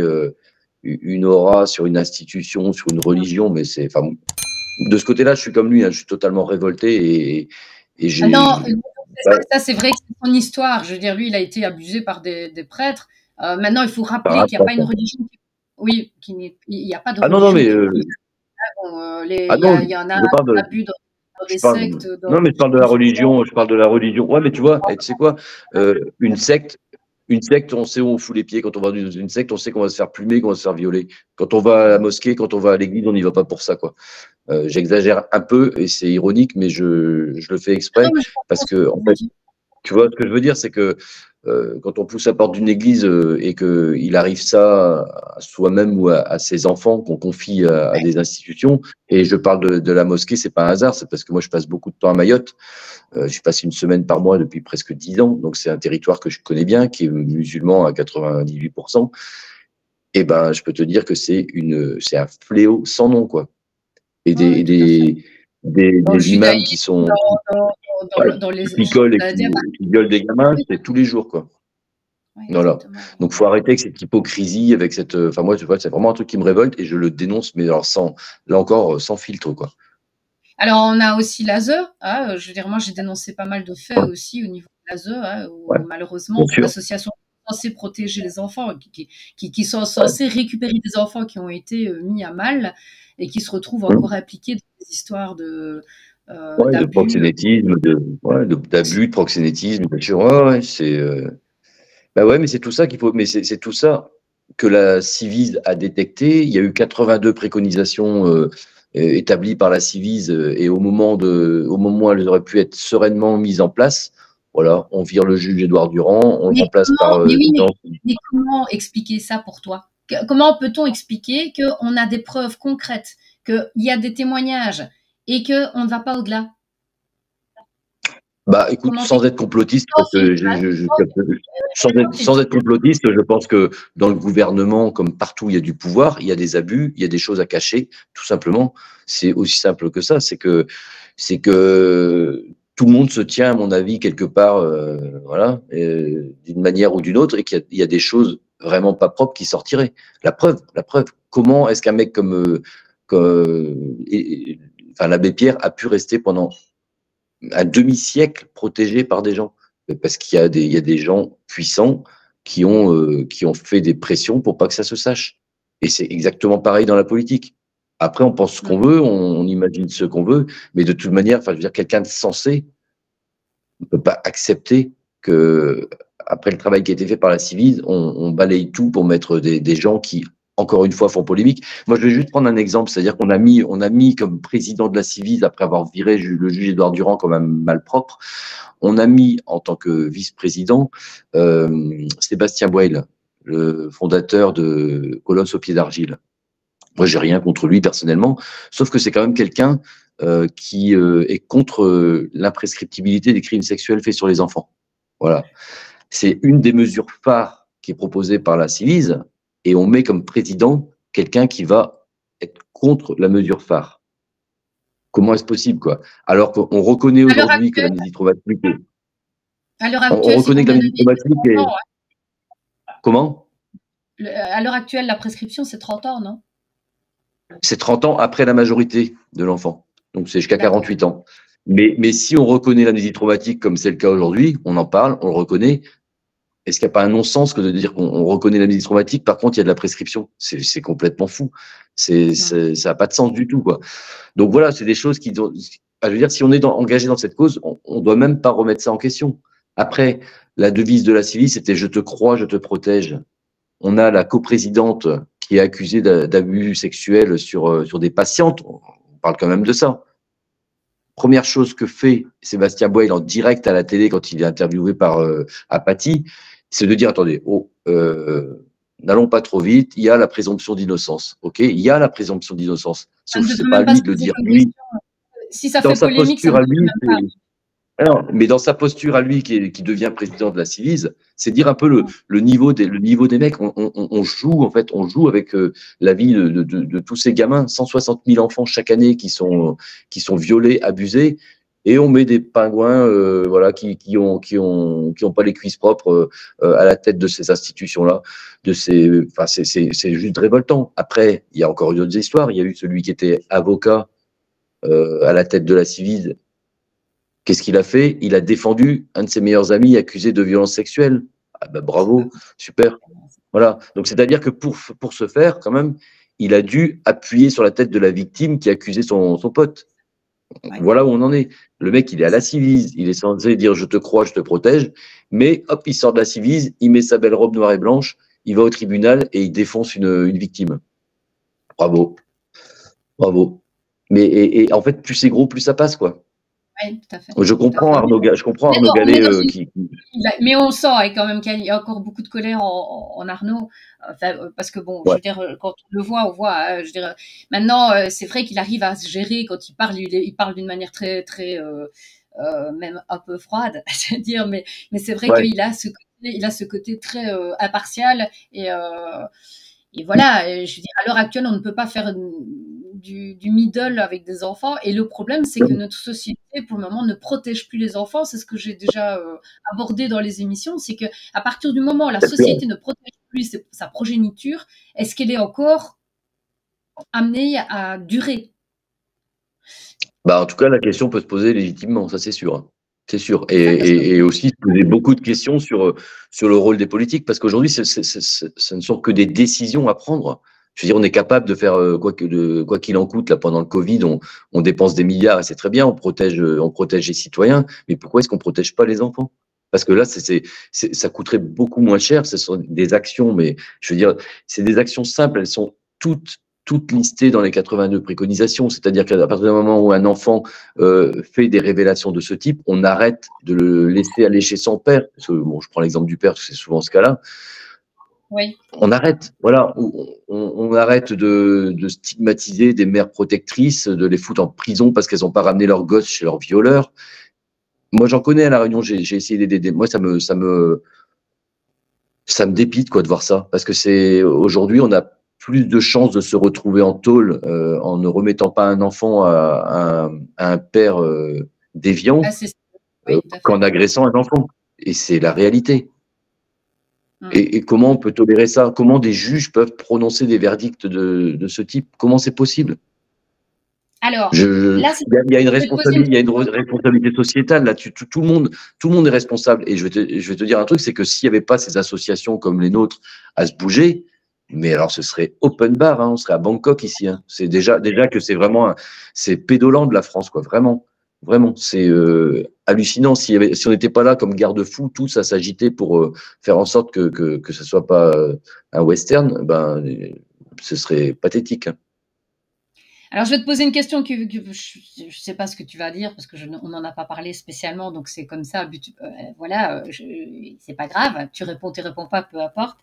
une aura sur une institution, sur une religion. Mais enfin, de ce côté-là, je suis comme lui, hein, je suis totalement révolté et
Ah non,
ouais,
ça c'est vrai que c'est son histoire. Je veux dire, lui, il a été abusé par des prêtres. Maintenant, il faut rappeler qu'il n'y a pas une religion. Oui, il n'y a pas de
ah non, non,
religion
mais
qui est pure. Bon,
ah non,
il y en a
je parle de,
abus dans
Je
des
parle,
sectes, dans
non, mais je parle de la
musulmans.
religion, je parle de la religion. Ouais, mais tu vois, tu sais quoi, une secte, on sait où on fout les pieds. Quand on va dans une secte, on sait qu'on va se faire plumer, qu'on va se faire violer. Quand on va à la mosquée, quand on va à l'église, on n'y va pas pour ça, quoi. J'exagère un peu et c'est ironique, mais je le fais
Non,
exprès
mais je
parce
comprends ce que
que,
tu
en
veux
fait,
dire.
tu vois, ce que je veux dire, c'est que quand on pousse la porte d'une église et qu'il arrive ça à soi-même ou à ses enfants qu'on confie à des institutions, et je parle de la mosquée, c'est pas un hasard, c'est parce que moi je passe beaucoup de temps à Mayotte. Je passe une semaine par mois depuis presque 10 ans, donc c'est un territoire que je connais bien, qui est musulman à 98%. Et ben, je peux te dire que c'est un fléau sans nom, quoi. Et
Oui, oui, tout à fait. Dans le
des imams qui
judaïsme,
sont ouais,
dans les,
qui picolent et
j'allais dire,
qui violent des gamins, c'est tous les jours, quoi.
oui,
Voilà.
exactement.
Donc, faut arrêter avec cette hypocrisie, avec cette. Enfin, moi, tu vois, c'est vraiment un truc qui me révolte et je le dénonce, mais alors là encore, sans filtre, quoi.
Alors, on a aussi l'ASE, hein, je veux dire, moi, j'ai dénoncé pas mal de faits aussi au niveau de l'ASE, hein,
Ouais,
où malheureusement,
bien
ces
sûr.
associations censées protéger les enfants, qui sont
Ouais.
censées récupérer des enfants qui ont été mis à mal et qui se retrouvent encore
Hum.
impliqués dans des histoires
Ouais, de
d'abus.
proxénétisme, d'abus, de proxénétisme, bien sûr. Ouais, ouais, c'est. Bah ouais, mais c'est tout ça qu'il faut. Mais c'est tout ça que la Civise a détecté. Il y a eu 82 préconisations établies par la Civise et au moment où elles auraient pu être sereinement mises en place, voilà, on vire le juge Édouard Durand, on le remplace par
Mais oui,
des gens.
mais comment expliquer ça pour toi? Comment peut-on expliquer qu'on a des preuves concrètes, qu'il y a des témoignages et qu'on ne va pas au-delà?
Bah, écoute,
Comment
sans être complotiste,
sans
parce que
filtre, hein, sans
sans
filtre.
être complotiste, je pense que dans le gouvernement, comme partout, il y a du pouvoir, il y a des abus, il y a des choses à cacher, tout simplement. C'est aussi simple que ça. C'est que tout le monde se tient, à mon avis, quelque part, voilà, d'une manière ou d'une autre, et qu'il y a des choses vraiment pas propres qui sortiraient. La preuve. Comment est-ce qu'un mec enfin, l'abbé Pierre a pu rester pendant un demi-siècle protégé par des gens. Parce il y a des gens puissants qui ont fait des pressions pour pas que ça se sache. Et c'est exactement pareil dans la politique. Après, on pense ce qu'on veut, on imagine ce qu'on veut, mais de toute manière, enfin, je veux dire, quelqu'un de sensé ne peut pas accepter que, après le travail qui a été fait par la Civise, on balaye tout pour mettre des gens qui, encore une fois, font polémique. Moi, je vais juste prendre un exemple, c'est-à-dire on a mis comme président de la Civise, après avoir viré le juge Édouard Durand comme un malpropre, on a mis en tant que vice-président Sébastien Boyle, le fondateur de Colosse au pied d'argile. Moi, j'ai rien contre lui personnellement, sauf que c'est quand même quelqu'un qui est contre l'imprescriptibilité des crimes sexuels faits sur les enfants. Voilà. C'est une des mesures phares qui est proposée par la Ciivise, et on met comme président quelqu'un qui va être contre la mesure phare. Comment est-ce possible, quoi? Alors qu'on reconnaît aujourd'hui que l'amnésie traumatique est...
À l'heure
On
actuelle,
reconnaît que l'amnésie traumatique est...
ans,
Comment?
à l'heure actuelle, la prescription, c'est 30 ans, non?
C'est 30 ans après la majorité de l'enfant. Donc, c'est jusqu'à 48 ans. Mais si on reconnaît l'amnésie traumatique comme c'est le cas aujourd'hui, on en parle, on le reconnaît, est-ce qu'il n'y a pas un non-sens que de dire qu'on reconnaît l'amnésie traumatique, par contre, il y a de la prescription? C'est complètement fou. Ça n'a pas de sens du tout, quoi. Donc voilà, c'est des choses qui... Je veux dire, si on est engagé dans cette cause, on ne doit même pas remettre ça en question. Après, la devise de la Ciivise, c'était « Je te crois, je te protège ». On a la coprésidente qui est accusée d'abus sexuels sur des patientes. On parle quand même de ça. Première chose que fait Sébastien Boyle en direct à la télé quand il est interviewé par Apathy, c'est de dire, attendez, n'allons pas trop vite, il y a la présomption d'innocence. Ok, il y a la présomption d'innocence. Sauf que c'est pas à lui de le dire. Lui,
si ça fait polémique, ça
à lui, alors, mais dans sa posture à lui, qui devient président de la Ciivise, c'est dire un peu le niveau des mecs. On joue, en fait, on joue avec la vie de tous ces gamins, 160 000 enfants chaque année qui sont violés, abusés, et on met des pingouins, voilà, qui ont pas les cuisses propres à la tête de ces institutions-là. Enfin, c'est juste révoltant. Après, il y a encore une autre histoire. Il y a eu celui qui était avocat à la tête de la Ciivise. Qu'est-ce qu'il a fait? Il a défendu un de ses meilleurs amis accusé de violence sexuelle. Ah ben bravo, super. Voilà. Donc c'est-à-dire que pour ce faire, quand même, il a dû appuyer sur la tête de la victime qui accusait son pote. Ouais. Voilà où on en est. Le mec, il est à la Ciivise, il est censé dire je te crois, je te protège, mais hop, il sort de la Ciivise, il met sa belle robe noire et blanche, il va au tribunal et il défonce une victime. Bravo. Bravo. Mais et en fait, plus c'est gros, plus ça passe, quoi.
Oui, tout à fait.
Je comprends Arnaud Gallet
mais on sent quand même qu'il y a encore beaucoup de colère en Arnaud, parce que bon, je veux dire, quand on le voit, on voit. Je veux dire, maintenant, c'est vrai qu'il arrive à se gérer quand il parle. Il parle d'une manière très, très, même un peu froide, je veux dire, mais c'est vrai qu'il a ce côté très impartial et voilà, je veux dire, à l'heure actuelle, on ne peut pas faire du middle avec des enfants. Et le problème, c'est que notre société, pour le moment, ne protège plus les enfants. C'est ce que j'ai déjà abordé dans les émissions. C'est qu'à partir du moment où la société ne protège plus sa progéniture, est-ce qu'elle est encore amenée à durer?
En tout cas, la question peut se poser légitimement, ça c'est sûr. C'est sûr. Et aussi se poser beaucoup de questions sur le rôle des politiques, parce qu'aujourd'hui, ce ne sont que des décisions à prendre. Je veux dire, on est capable de faire quoi qu'il en coûte. Là, pendant le Covid, on dépense des milliards et c'est très bien, on protège les citoyens, mais pourquoi est-ce qu'on ne protège pas les enfants? Parce que là, ça coûterait beaucoup moins cher. Ce sont des actions, mais je veux dire, c'est des actions simples, elles sont toutes listées dans les 82 préconisations. C'est-à-dire qu'à partir du moment où un enfant fait des révélations de ce type, on arrête de le laisser aller chez son père. Parce que, bon, je prends l'exemple du père, parce que c'est souvent ce cas-là.
Oui.
On arrête, voilà, on arrête de stigmatiser des mères protectrices, de les foutre en prison parce qu'elles n'ont pas ramené leurs gosses chez leurs violeurs. Moi, j'en connais à La Réunion, j'ai essayé d'aider. Moi, ça me dépite, quoi, de voir ça. Parce que aujourd'hui, on a plus de chances de se retrouver en tôle en ne remettant pas un enfant à un père déviant qu'en agressant un enfant. Et c'est la réalité. Et comment on peut tolérer ça? Comment des juges peuvent prononcer des verdicts de ce type? Comment c'est possible?
Alors,
il y a une responsabilité sociétale là. Tout le monde est responsable. Et je vais te dire un truc, c'est que s'il n'y avait pas ces associations comme les nôtres à se bouger, mais alors ce serait open bar, hein, on serait à Bangkok ici. Hein. C'est déjà que c'est vraiment, c'est pédolant de la France, quoi. Vraiment, c'est hallucinant. Si on n'était pas là comme garde-fou, tous à s'agiter pour faire en sorte que ce soit pas un western, ce serait pathétique. Hein.
Alors, je vais te poser une question je ne sais pas ce que tu vas dire parce que on n'en a pas parlé spécialement, donc c'est comme ça. Voilà, c'est pas grave. Tu réponds pas, peu importe.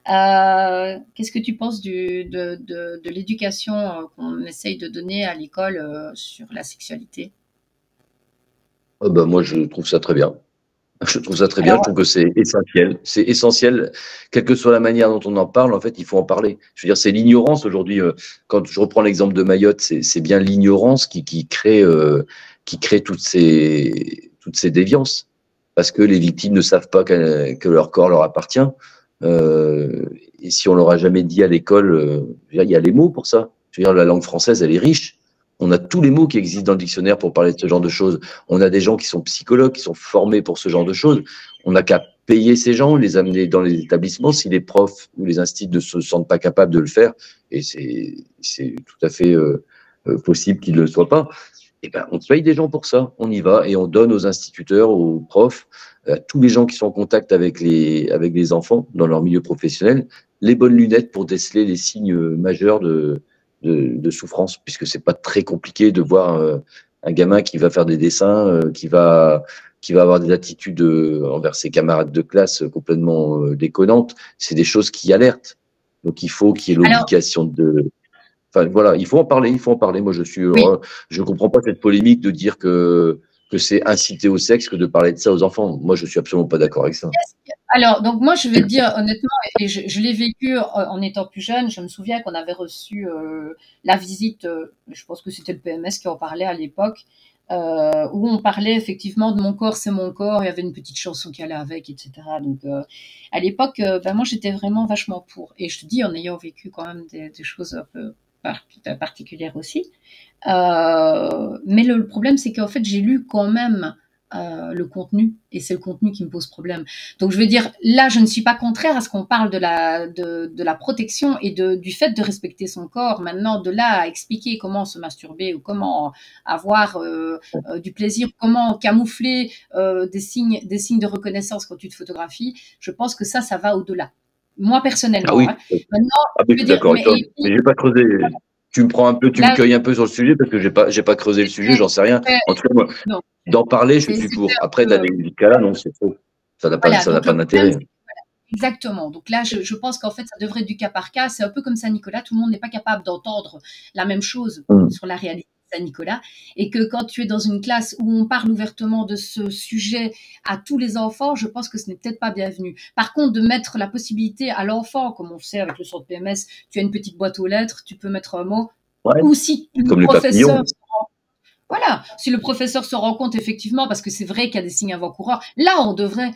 Qu'est-ce que tu penses de l'éducation qu'on essaye de donner à l'école sur la sexualité?
Ah bah, moi, je trouve ça très bien. Je trouve ça très bien. Je
Alors,
trouve que c'est essentiel. C'est essentiel, quelle que soit la manière dont on en parle. En fait, il faut en parler. Je veux dire, c'est l'ignorance aujourd'hui. Quand je reprends l'exemple de Mayotte, c'est bien l'ignorance qui crée toutes ces déviances, parce que les victimes ne savent pas que leur corps leur appartient. Euh, et si on leur a jamais dit à l'école, je veux dire, il y a les mots pour ça. Je veux dire, la langue française, elle est riche. On a tous les mots qui existent dans le dictionnaire pour parler de ce genre de choses. On a des gens qui sont psychologues, qui sont formés pour ce genre de choses. On n'a qu'à payer ces gens, les amener dans les établissements si les profs ou les instituts ne se sentent pas capables de le faire. Et c'est tout à fait possible qu'ils ne le soient pas. Eh ben, on paye des gens pour ça. On y va et on donne aux instituteurs, aux profs, à tous les gens qui sont en contact avec les enfants dans leur milieu professionnel, les bonnes lunettes pour déceler les signes majeurs de souffrance, puisque c'est pas très compliqué de voir un gamin qui va faire des dessins, qui va avoir des attitudes envers ses camarades de classe complètement déconnantes. C'est des choses qui alertent. Donc il faut qu'il y ait
alors,
l'obligation de. Enfin voilà, il faut en parler, il faut en parler. Moi
oui.
je comprends pas cette polémique de dire que c'est inciter au sexe que de parler de ça aux enfants. Moi je suis absolument pas d'accord avec ça.
Alors, donc moi, je vais te dire honnêtement, et je l'ai vécu en étant plus jeune. Je me souviens qu'on avait reçu la visite, je pense que c'était le PMS qui en parlait à l'époque, où on parlait effectivement de mon corps, c'est mon corps. Il y avait une petite chanson qui allait avec, etc. Donc, à l'époque, ben, moi, j'étais vraiment vachement pour. Et je te dis, en ayant vécu quand même des choses un peu particulières aussi. Mais le problème, c'est qu'en fait, j'ai lu quand même le contenu, et c'est le contenu qui me pose problème. Donc, je veux dire, là, je ne suis pas contraire à ce qu'on parle de la protection et du fait de respecter son corps. Maintenant, de là à expliquer comment se masturber ou comment avoir du plaisir, comment camoufler des signes de reconnaissance quand tu te photographies, je pense que ça va au-delà. Moi,
Ah
personnellement.
oui,
Hein. Maintenant,
ah oui,
je
je
veux
suis
dire,
d'accord avec
mais
toi. Mais j'ai pas creusé. Tu me prends un peu, tu me
là,
cueilles un peu sur le sujet parce que j'ai pas creusé le sujet, j'en sais rien.
c'était,
En tout cas, moi,
non,
d'en parler, je suis
c'était
pour.
un
Après,
peu,
d'aller jusqu'à là, non, c'est faux.
voilà.
Ça n'a
Donc
pas
le problème,
d'intérêt.
c'est exactement. Donc là, je pense qu'en fait, ça devrait être du cas par cas. C'est un peu comme Saint-Nicolas. Tout le monde n'est pas capable d'entendre la même chose
Hum.
sur la réalité de Saint-Nicolas. Et que quand tu es dans une classe où on parle ouvertement de ce sujet à tous les enfants, je pense que ce n'est peut-être pas bienvenu. Par contre, de mettre la possibilité à l'enfant, comme on fait avec le centre PMS, tu as une petite boîte aux lettres, tu peux mettre un mot,
Ouais,
ou si le
comme les
professeur
papillons.
voilà, si le professeur se rend compte effectivement, parce que c'est vrai qu'il y a des signes avant-coureurs, là on devrait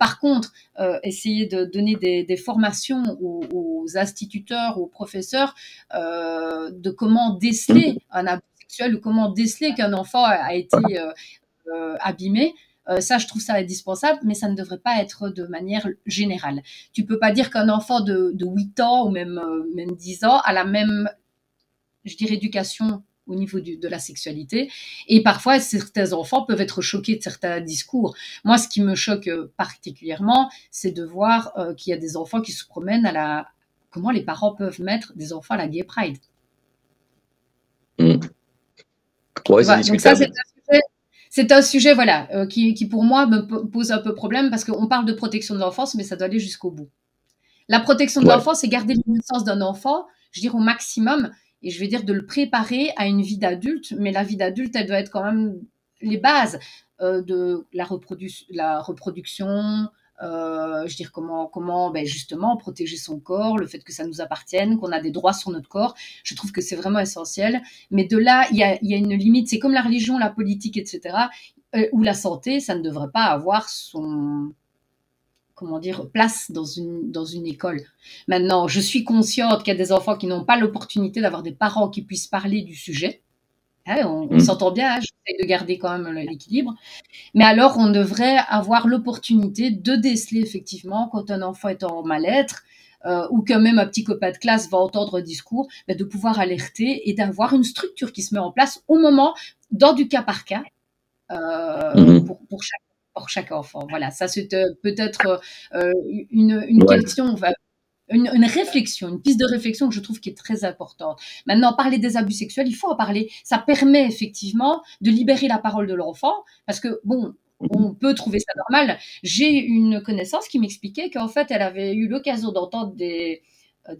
par contre essayer de donner des formations aux instituteurs, aux professeurs de comment
Hum.
déceler un abus sexuel ou comment déceler qu'un enfant a été abîmé. Ça, je trouve ça indispensable, mais ça ne devrait pas être de manière générale. Tu peux pas dire qu'un enfant de 8 ans ou même 10 ans a la même je dirais, éducation au niveau de la sexualité. Et parfois, certains enfants peuvent être choqués de certains discours. Moi, ce qui me choque particulièrement, c'est de voir qu'il y a des enfants qui se promènent à la... Comment les parents peuvent mettre des enfants à la Gay Pride.
Hum. Ouais,
Tu
c'est
vois, donc ça,
discutable.
c'est un sujet voilà, qui, pour moi, me pose un peu problème parce qu'on parle de protection de l'enfance, mais ça doit aller jusqu'au bout. La protection de
Ouais.
l'enfant, c'est garder l'innocence d'un enfant, je dirais au maximum, et je vais dire de le préparer à une vie d'adulte, mais la vie d'adulte, elle doit être quand même les bases de la reproduction, je veux dire comment ben justement protéger son corps, le fait que ça nous appartienne, qu'on a des droits sur notre corps. Je trouve que c'est vraiment essentiel. Mais de là, il y a une limite. C'est comme la religion, la politique, etc. Ou la santé, ça ne devrait pas avoir son comment dire, place dans une école. Maintenant, je suis consciente qu'il y a des enfants qui n'ont pas l'opportunité d'avoir des parents qui puissent parler du sujet. Hein, on
Hum.
s'entend bien, hein, j'essaie de garder quand même l'équilibre. Mais alors, on devrait avoir l'opportunité de déceler effectivement quand un enfant est en mal-être ou que même un petit copain de classe va entendre un discours, ben, de pouvoir alerter et d'avoir une structure qui se met en place au moment, dans du cas par cas,
Hum.
pour chaque enfant. Voilà, ça c'est peut-être une
Ouais.
question. Enfin, une réflexion, une piste de réflexion que je trouve qui est très importante. Maintenant, parler des abus sexuels, il faut en parler. Ça permet effectivement de libérer la parole de l'enfant, parce que bon, on peut trouver ça normal. J'ai une connaissance qui m'expliquait qu'en fait, elle avait eu l'occasion d'entendre des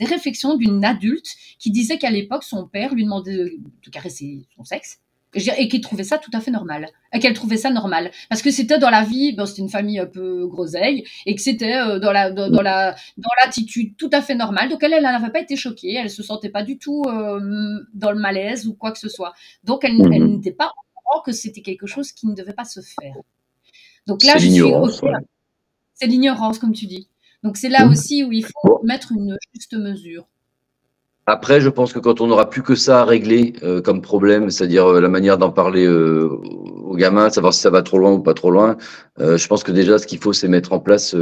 réflexions d'une adulte qui disait qu'à l'époque, son père lui demandait de caresser son sexe et qu'elle trouvait ça tout à fait normal. Et qu'elle trouvait ça normal. Parce que c'était dans la vie, bon, c'était une famille un peu groseille, et que c'était dans l'attitude tout à fait normale. Donc elle n'avait pas été choquée, elle se sentait pas du tout dans le malaise ou quoi que ce soit. Donc elle n'était pas au courant que c'était quelque chose qui ne devait pas se faire. Donc là,
C'est
je suis
l'ignorance.
OK. C'est l'ignorance, comme tu dis. Donc c'est là aussi où il faut
Bon.
mettre une juste mesure.
Après, je pense que quand on n'aura plus que ça à régler comme problème, c'est-à-dire la manière d'en parler aux gamins, savoir si ça va trop loin ou pas trop loin, je pense que déjà, ce qu'il faut, c'est mettre en place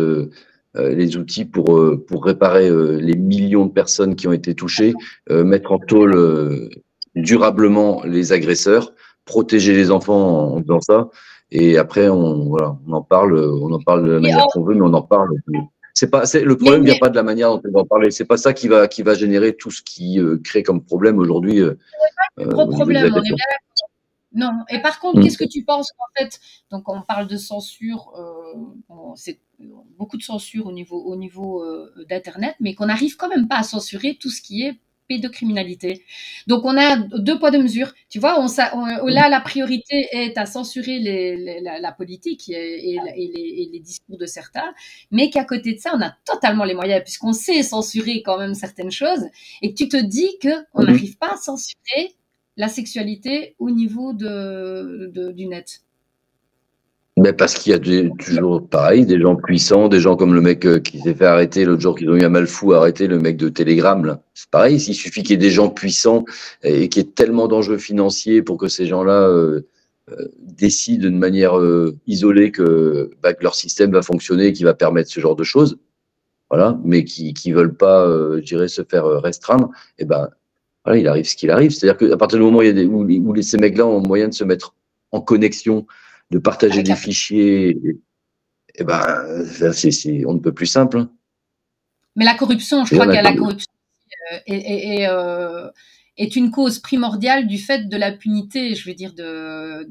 les outils pour réparer les millions de personnes qui ont été touchées, mettre en tôle durablement les agresseurs, protéger les enfants en faisant ça. Et après, voilà, on en parle de la manière qu'on veut, mais on en parle. Le problème vient pas de la manière dont on va en parler. C'est pas ça qui va générer tout ce qui crée comme problème aujourd'hui.
Gros problème, on est bien d'accord. Non. Et par contre, qu'est-ce que tu penses en fait? Donc, on parle de censure, c'est beaucoup de censure au niveau d'Internet, mais qu'on n'arrive quand même pas à censurer tout ce qui est pédocriminalité. Donc, on a deux poids deux mesures. Tu vois, là, la priorité est à censurer la politique et les discours de certains, mais qu'à côté de ça, on a totalement les moyens, puisqu'on sait censurer quand même certaines choses, et que tu te dis qu'on n'arrive pas à censurer la sexualité au niveau du net.
Mais parce qu'il y a toujours pareil, des gens puissants, des gens comme le mec qui s'est fait arrêter l'autre jour, qu'ils ont eu un mal fou à arrêter, le mec de Telegram, là. C'est pareil, il suffit qu'il y ait des gens puissants et qu'il y ait tellement d'enjeux financiers pour que ces gens-là décident de manière isolée que leur système va fonctionner et qui va permettre ce genre de choses. Voilà, mais qui veulent pas, je dirais, se faire restreindre, et ben voilà, il arrive ce qu'il arrive. C'est-à-dire qu'à partir du moment où, ces mecs-là ont moyen de se mettre en connexion, de partager des fichiers, et ben, on ne peut plus simple. Hein.
Mais la corruption, je crois que la corruption est une cause primordiale du fait de l'impunité, je veux dire, de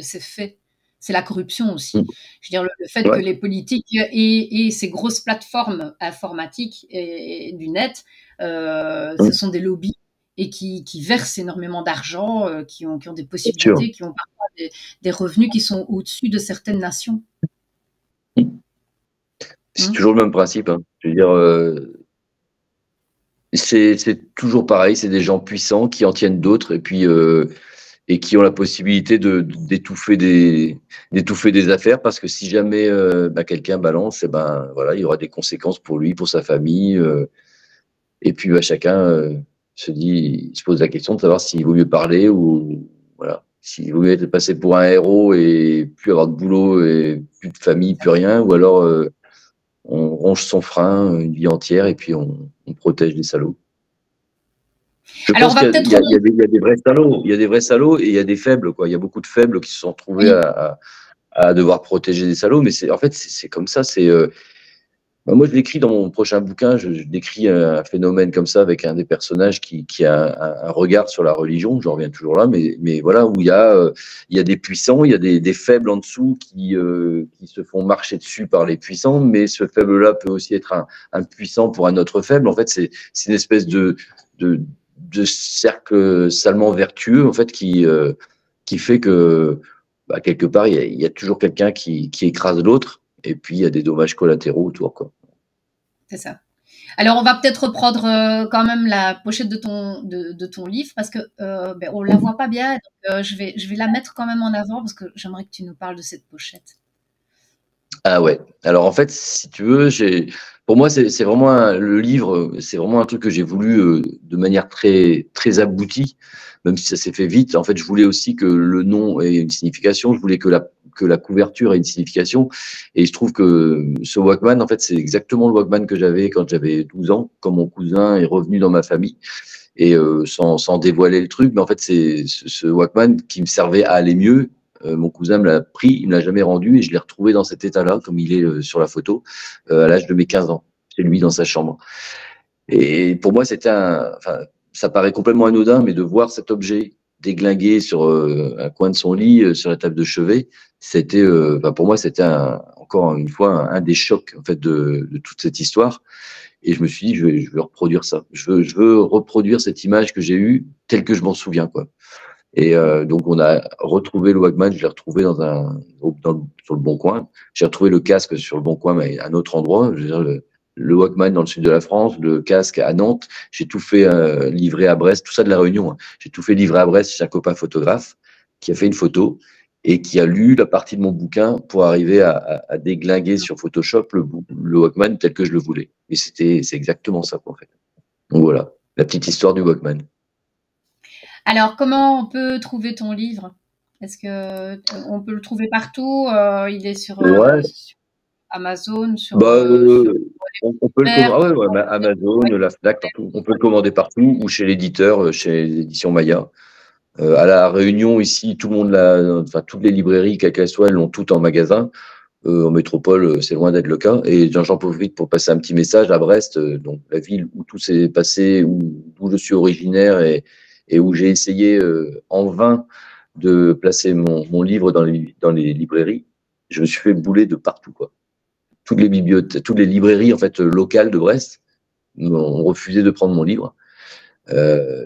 ces faits. C'est la corruption aussi. Je veux dire, le fait que les politiques et ces grosses plateformes informatiques et du net, ce sont des lobbies et qui versent énormément d'argent, qui ont des possibilités, qui ont parfois des revenus qui sont au-dessus de certaines nations.
C'est toujours le même principe. Hein. Je veux dire, c'est toujours pareil. C'est des gens puissants qui en tiennent d'autres et qui ont la possibilité d'étouffer des affaires, parce que si jamais quelqu'un balance, et ben voilà, il y aura des conséquences pour lui, pour sa famille. Et puis chacun se pose la question de savoir s'il vaut mieux parler ou voilà, s'il vaut mieux être passé pour un héros et plus avoir de boulot et plus de famille, plus rien, ou alors on ronge son frein une vie entière et puis on protège les salauds. Je pense qu'il y a des vrais salauds, il y a des vrais salauds et il y a des faibles, quoi. Il y a beaucoup de faibles qui se sont retrouvés à devoir protéger des salauds, mais en fait c'est comme ça. Moi, je l'écris dans mon prochain bouquin, je décris un phénomène comme ça avec un des personnages qui a un regard sur la religion, j'en reviens toujours là, mais voilà, où il y a des puissants, il y a des faibles en dessous qui se font marcher dessus par les puissants, mais ce faible-là peut aussi être un puissant pour un autre faible. En fait, c'est une espèce de cercle salement vertueux, en fait, qui fait que, quelque part, il y a toujours quelqu'un qui écrase l'autre. Et puis, il y a des dommages collatéraux autour, quoi.
C'est ça. Alors, on va peut-être reprendre quand même la pochette de ton livre, parce que on la voit pas bien. Donc, je vais la mettre quand même en avant, parce que j'aimerais que tu nous parles de cette pochette.
Ah ouais. Alors, en fait, si tu veux, pour moi, c'est vraiment le livre, c'est vraiment un truc que j'ai voulu de manière très, très aboutie, même si ça s'est fait vite. En fait, je voulais aussi que le nom ait une signification. Je voulais que la couverture ait une signification. Et je trouve que ce Walkman, en fait, c'est exactement le Walkman que j'avais quand j'avais 12 ans, quand mon cousin est revenu dans ma famille. Et sans dévoiler le truc, mais en fait, c'est ce Walkman qui me servait à aller mieux. Mon cousin me l'a pris, il me l'a jamais rendu et je l'ai retrouvé dans cet état-là, comme il est sur la photo, à l'âge de mes 15 ans. chez lui dans sa chambre. Et pour moi, c'était enfin, ça paraît complètement anodin, mais de voir cet objet déglingué sur un coin de son lit, sur la table de chevet, c'était, enfin, pour moi, c'était encore une fois un des chocs en fait de toute cette histoire. Et je me suis dit, je veux reproduire ça. Je veux reproduire cette image que j'ai eue telle que je m'en souviens, quoi. Et donc on a retrouvé le Walkman, je l'ai retrouvé sur le Bon Coin. J'ai retrouvé le casque sur le Bon Coin, mais à un autre endroit. Je veux dire, le Walkman dans le sud de la France, le casque à Nantes. J'ai tout fait livrer à Brest, tout ça de la Réunion, hein. J'ai tout fait livrer à Brest chez un copain photographe qui a fait une photo et qui a lu la partie de mon bouquin pour arriver à déglinguer sur Photoshop le Walkman tel que je le voulais. Et c'est exactement ça, en fait. Donc voilà, la petite histoire du Walkman.
Alors, comment on peut trouver ton livre? Est-ce que on peut le trouver partout? Il est
Ouais,
sur Amazon,
bah,
sur
on peut le
Père,
commander, ouais, ouais, Amazon,
ouais.
la Fnac, partout. On peut le commander partout ou chez l'éditeur, chez les éditions Maya. À la Réunion, ici, tout le monde l'a, enfin, toutes les librairies, quelles qu'elles soient, elles l'ont toutes en magasin. En métropole, c'est loin d'être le cas. Et j'en profite pour passer un petit message à Brest, donc la ville où tout s'est passé, d'où je suis originaire et où j'ai essayé en vain de placer mon livre dans les librairies. Je me suis fait bouler de partout, quoi. Toutes les bibliothèques, toutes les librairies en fait locales de Brest ont refusé de prendre mon livre.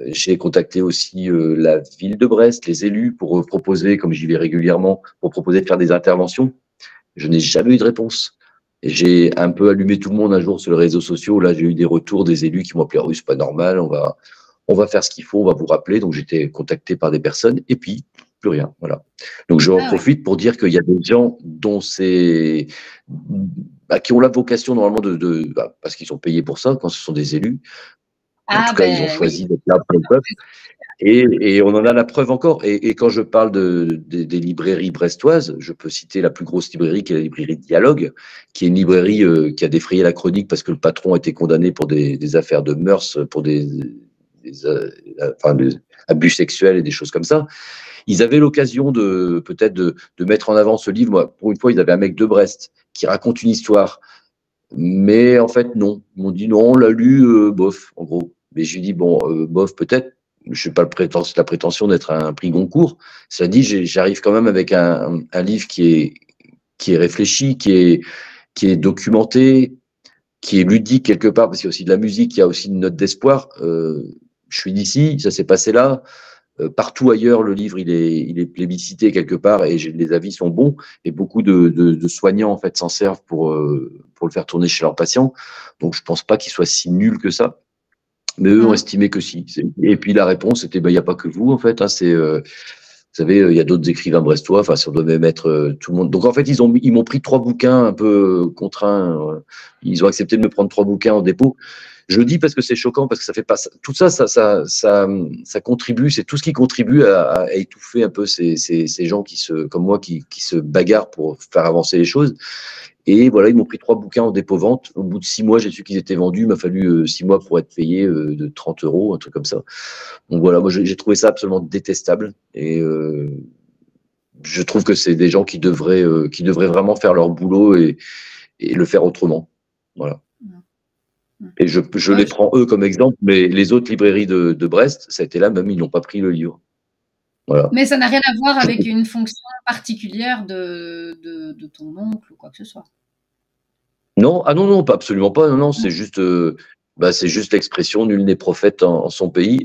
J'ai contacté aussi la ville de Brest, les élus, pour proposer, comme j'y vais régulièrement, pour proposer de faire des interventions. Je n'ai jamais eu de réponse. Et j'ai un peu allumé tout le monde un jour sur les réseaux sociaux. Là, j'ai eu des retours des élus qui m'ont appelé: «Ah oui, c'est pas normal, on va faire ce qu'il faut, on va vous rappeler». Donc, j'étais contacté par des personnes et puis plus rien. Voilà. Donc, je en
Ah ouais.
profite pour dire qu'il y a des gens dont qui ont la vocation normalement parce qu'ils sont payés pour ça, quand ce sont des élus. En tout
Ah
cas, ils ont
ben oui.
choisi d'être là pour le peuple. Et on en a la preuve encore. Et quand je parle des librairies brestoises, je peux citer la plus grosse librairie, qui est la librairie Dialogue, qui est une librairie qui a défrayé la chronique parce que le patron a été condamné pour des affaires de mœurs, pour enfin, des abus sexuels et des choses comme ça. Ils avaient l'occasion peut-être de mettre en avant ce livre. Moi, pour une fois, ils avaient un mec de Brest qui raconte une histoire. Mais en fait, non. Ils m'ont dit non, on l'a lu, bof, en gros. Mais je lui dis, bon, bof, peut-être. Je n'ai pas la prétention d'être un prix Goncourt. Ça dit, j'arrive quand même avec un livre qui est réfléchi, qui est documenté, qui est ludique quelque part, parce qu'il y a aussi de la musique, il y a aussi une note d'espoir. Je suis d'ici, ça s'est passé là. Partout ailleurs, le livre, il est plébiscité quelque part et les avis sont bons. Et beaucoup de soignants, en fait, s'en servent pour le faire tourner chez leurs patients. Donc, je pense pas qu'il soit si nul que ça. Mais eux ont
Mmh.
estimé que si. Et puis, la réponse c'était, bah, il n'y a pas que vous, en fait, hein, vous savez, il y a d'autres écrivains brestois. Enfin, si on devait mettre tout le monde. Donc, en fait, ils m'ont pris 3 bouquins un peu contraints. Ils ont accepté de me prendre 3 bouquins en dépôt. Je le dis parce que c'est choquant, parce que ça fait pas tout ça, ça contribue, c'est tout ce qui contribue à étouffer un peu ces gens comme moi, qui se bagarrent pour faire avancer les choses. Et voilà, ils m'ont pris 3 bouquins en dépôt-vente. Au bout de 6 mois, j'ai su qu'ils étaient vendus. Il m'a fallu 6 mois pour être payé de 30 euros, un truc comme ça. Donc voilà, moi j'ai trouvé ça absolument détestable. Et je trouve que c'est des gens qui devraient vraiment faire leur boulot et le faire autrement. Voilà.
Mmh. Mmh.
Et je
Ouais,
les prends eux comme exemple, mais les autres librairies de Brest, ça a été là, même ils n'ont pas pris le livre. Voilà.
mais ça n'a rien à voir avec une fonction particulière de ton oncle ou quoi que ce soit?
Non, ah non, non, pas absolument pas. Non, non, c'est juste l'expression nul n'est prophète en son pays.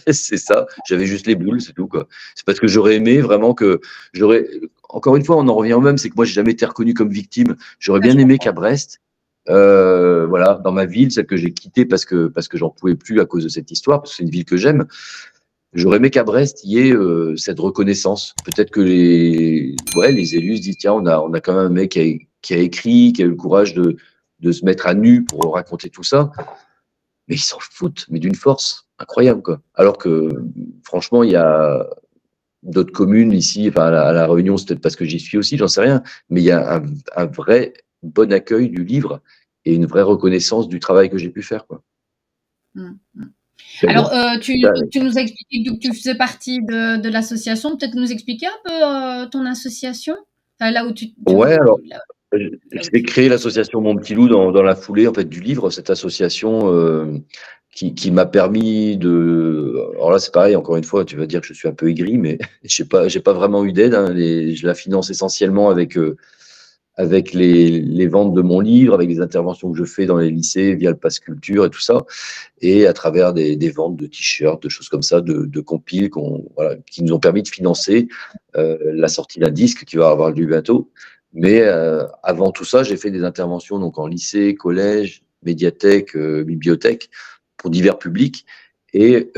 C'est ça. J'avais juste les boules, c'est tout, quoi. C'est parce que j'aurais aimé vraiment que j'aurais. Encore une fois, on en revient au même, c'est que moi, j'ai jamais été reconnu comme victime. J'aurais
Ouais,
bien
je
aimé
comprends.
qu'à Brest, voilà, dans ma ville, celle que j'ai quittée parce que j'en pouvais plus à cause de cette histoire, parce que c'est une ville que j'aime. J'aurais aimé qu'à Brest, il y ait cette reconnaissance. Peut-être que les élus se disent, tiens, on a quand même un mec qui a écrit, qui a eu le courage de se mettre à nu pour raconter tout ça. Mais ils s'en foutent, mais d'une force incroyable, quoi. Alors que, franchement, il y a d'autres communes ici, enfin, à la Réunion, c'est peut-être parce que j'y suis aussi, j'en sais rien, mais il y a un vrai bon accueil du livre et une vraie reconnaissance du travail que j'ai pu faire, quoi.
Mmh, mmh.
Mais
Alors,
bon, ça,
tu nous as expliqué que tu faisais partie de l'association. Peut-être nous expliquer un peu ton association? Enfin, là où
ouais, alors,
là.
J'ai créé l'association Mon Petit Loup dans la foulée en fait du livre. Cette association qui m'a permis de. Alors là, c'est pareil. Encore une fois, tu vas dire que je suis un peu aigri, mais j'ai pas vraiment eu d'aide. Hein. Je la finance essentiellement avec les ventes de mon livre, avec les interventions que je fais dans les lycées via le Pass Culture et tout ça, et à travers des ventes de t-shirts, de choses comme ça, de compiles voilà, qui nous ont permis de financer la sortie d'un disque qui va avoir lieu bientôt. Mais avant tout ça, j'ai fait des interventions donc en lycée, collège, médiathèque, bibliothèque, pour divers publics. Et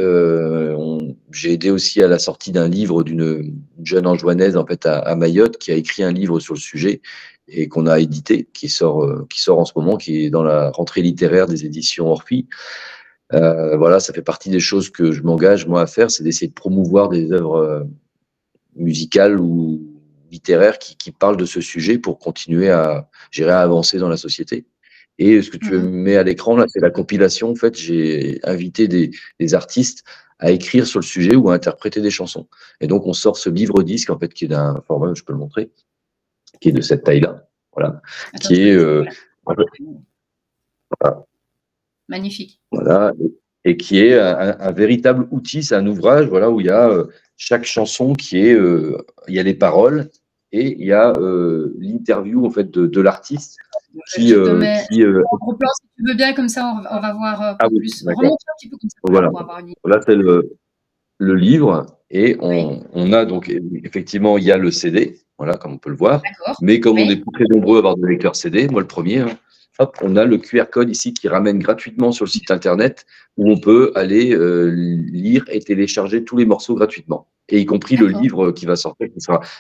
j'ai aidé aussi à la sortie d'un livre d'une jeune Anjouanaise en fait à Mayotte qui a écrit un livre sur le sujet et qu'on a édité, qui sort en ce moment, qui est dans la rentrée littéraire des éditions Orphi. Voilà, ça fait partie des choses que je m'engage moi à faire, c'est d'essayer de promouvoir des œuvres musicales ou littéraires qui parlent de ce sujet pour continuer à avancer dans la société. Et ce que tu mets à l'écran, là, c'est la compilation. En fait, j'ai invité des artistes à écrire sur le sujet ou à interpréter des chansons. Et donc, on sort ce livre-disque, en fait, qui est d'un format, je peux le montrer, qui est de cette taille-là. Voilà.
Attends,
qui est. Voilà.
Magnifique.
Voilà. Et qui est un véritable outil. C'est un ouvrage, voilà, où il y a chaque chanson il y a les paroles et il y a l'interview, en fait, de l'artiste.
Je te mets en gros plan si tu veux bien, comme ça on va voir plus.
Oui,
remonte un petit peu comme ça
voilà.
pour avoir une idée.
Là, c'est le livre et on a donc effectivement, il y a le CD, voilà, comme on peut le voir. Mais comme on est très nombreux à avoir de lecteurs CD, moi le premier, hein, hop, on a le QR code ici qui ramène gratuitement sur le site internet où on peut aller lire et télécharger tous les morceaux gratuitement, et y compris le livre qui va sortir,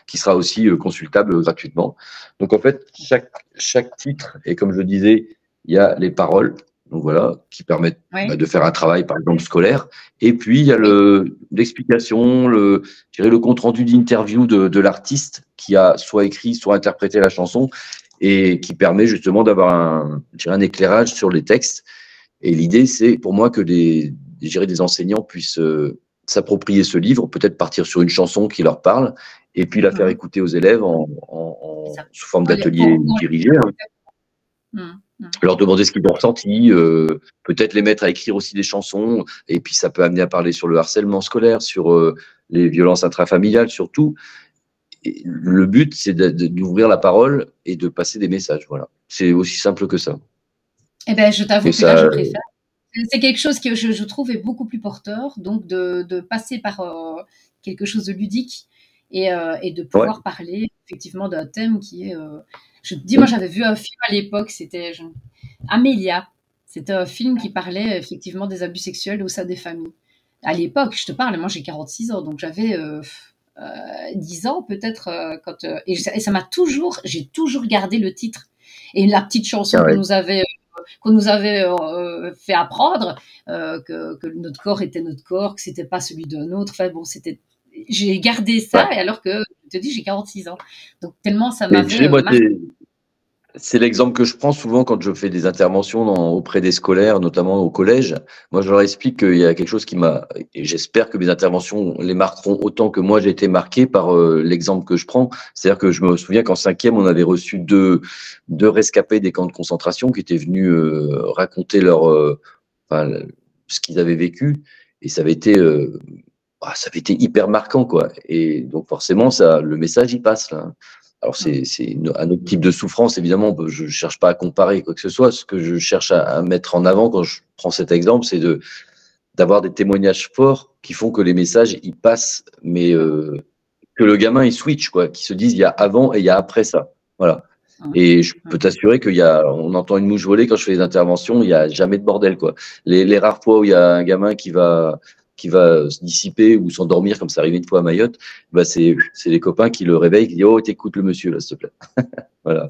qui sera aussi consultable gratuitement. Donc en fait, chaque titre, et comme je le disais, il y a les paroles, donc voilà, qui permettent de faire un travail, par exemple, scolaire. Et puis, il y a l'explication, le compte-rendu d'interview de l'artiste qui a soit écrit, soit interprété la chanson, et qui permet justement d'avoir un éclairage sur les textes. Et l'idée, c'est pour moi que des enseignants puissent s'approprier ce livre, peut-être partir sur une chanson qui leur parle, et puis la faire écouter aux élèves sous forme d'atelier dirigé. Leur demander ce qu'ils ont ressenti, peut-être les mettre à écrire aussi des chansons, et puis ça peut amener à parler sur le harcèlement scolaire, sur les violences intrafamiliales surtout. Et le but, c'est d'ouvrir la parole et de passer des messages. Voilà, c'est aussi simple que ça.
Eh ben, je t'avoue que là, je préfère. C'est quelque chose que je trouve est beaucoup plus porteur, donc de passer par quelque chose de ludique et de pouvoir parler effectivement d'un thème qui est. Je te dis, moi, j'avais vu un film à l'époque, c'était Amélia. C'était un film qui parlait effectivement des abus sexuels au sein des familles. À l'époque, je te parle, moi j'ai 46 ans, donc j'avais 10 ans peut-être. Et ça m'a toujours, j'ai toujours gardé le titre. Et la petite chanson qu'on nous avait fait apprendre, que notre corps était notre corps, que c'était pas celui d'un autre. Enfin bon, j'ai gardé ça, et alors que, je te dis, j'ai 46 ans. Donc, tellement ça m'avait marqué.
C'est l'exemple que je prends souvent quand je fais des interventions auprès des scolaires, notamment au collège. Moi, je leur explique qu'il y a quelque chose et j'espère que mes interventions les marqueront autant que moi j'ai été marqué par l'exemple que je prends. C'est-à-dire que je me souviens qu'en 5e, on avait reçu deux rescapés des camps de concentration qui étaient venus raconter ce qu'ils avaient vécu, et ça avait été hyper marquant, quoi. Et donc forcément, le message il passe là. Alors, c'est un autre type de souffrance, évidemment. Je ne cherche pas à comparer quoi que ce soit. Ce que je cherche à mettre en avant quand je prends cet exemple, c'est d'avoir des témoignages forts qui font que les messages, ils passent, mais que le gamin, il switch, quoi, qu'il se dise, il y a avant et il y a après ça. Voilà. Et je peux t'assurer on entend une mouche voler quand je fais des interventions, il n'y a jamais de bordel, quoi. Les rares fois où il y a un gamin qui va se dissiper ou s'endormir, comme ça arrivé une fois à Mayotte, bah c'est les copains qui le réveillent, qui disent « Oh, t'écoutes le monsieur, là, s'il te plaît. » Voilà.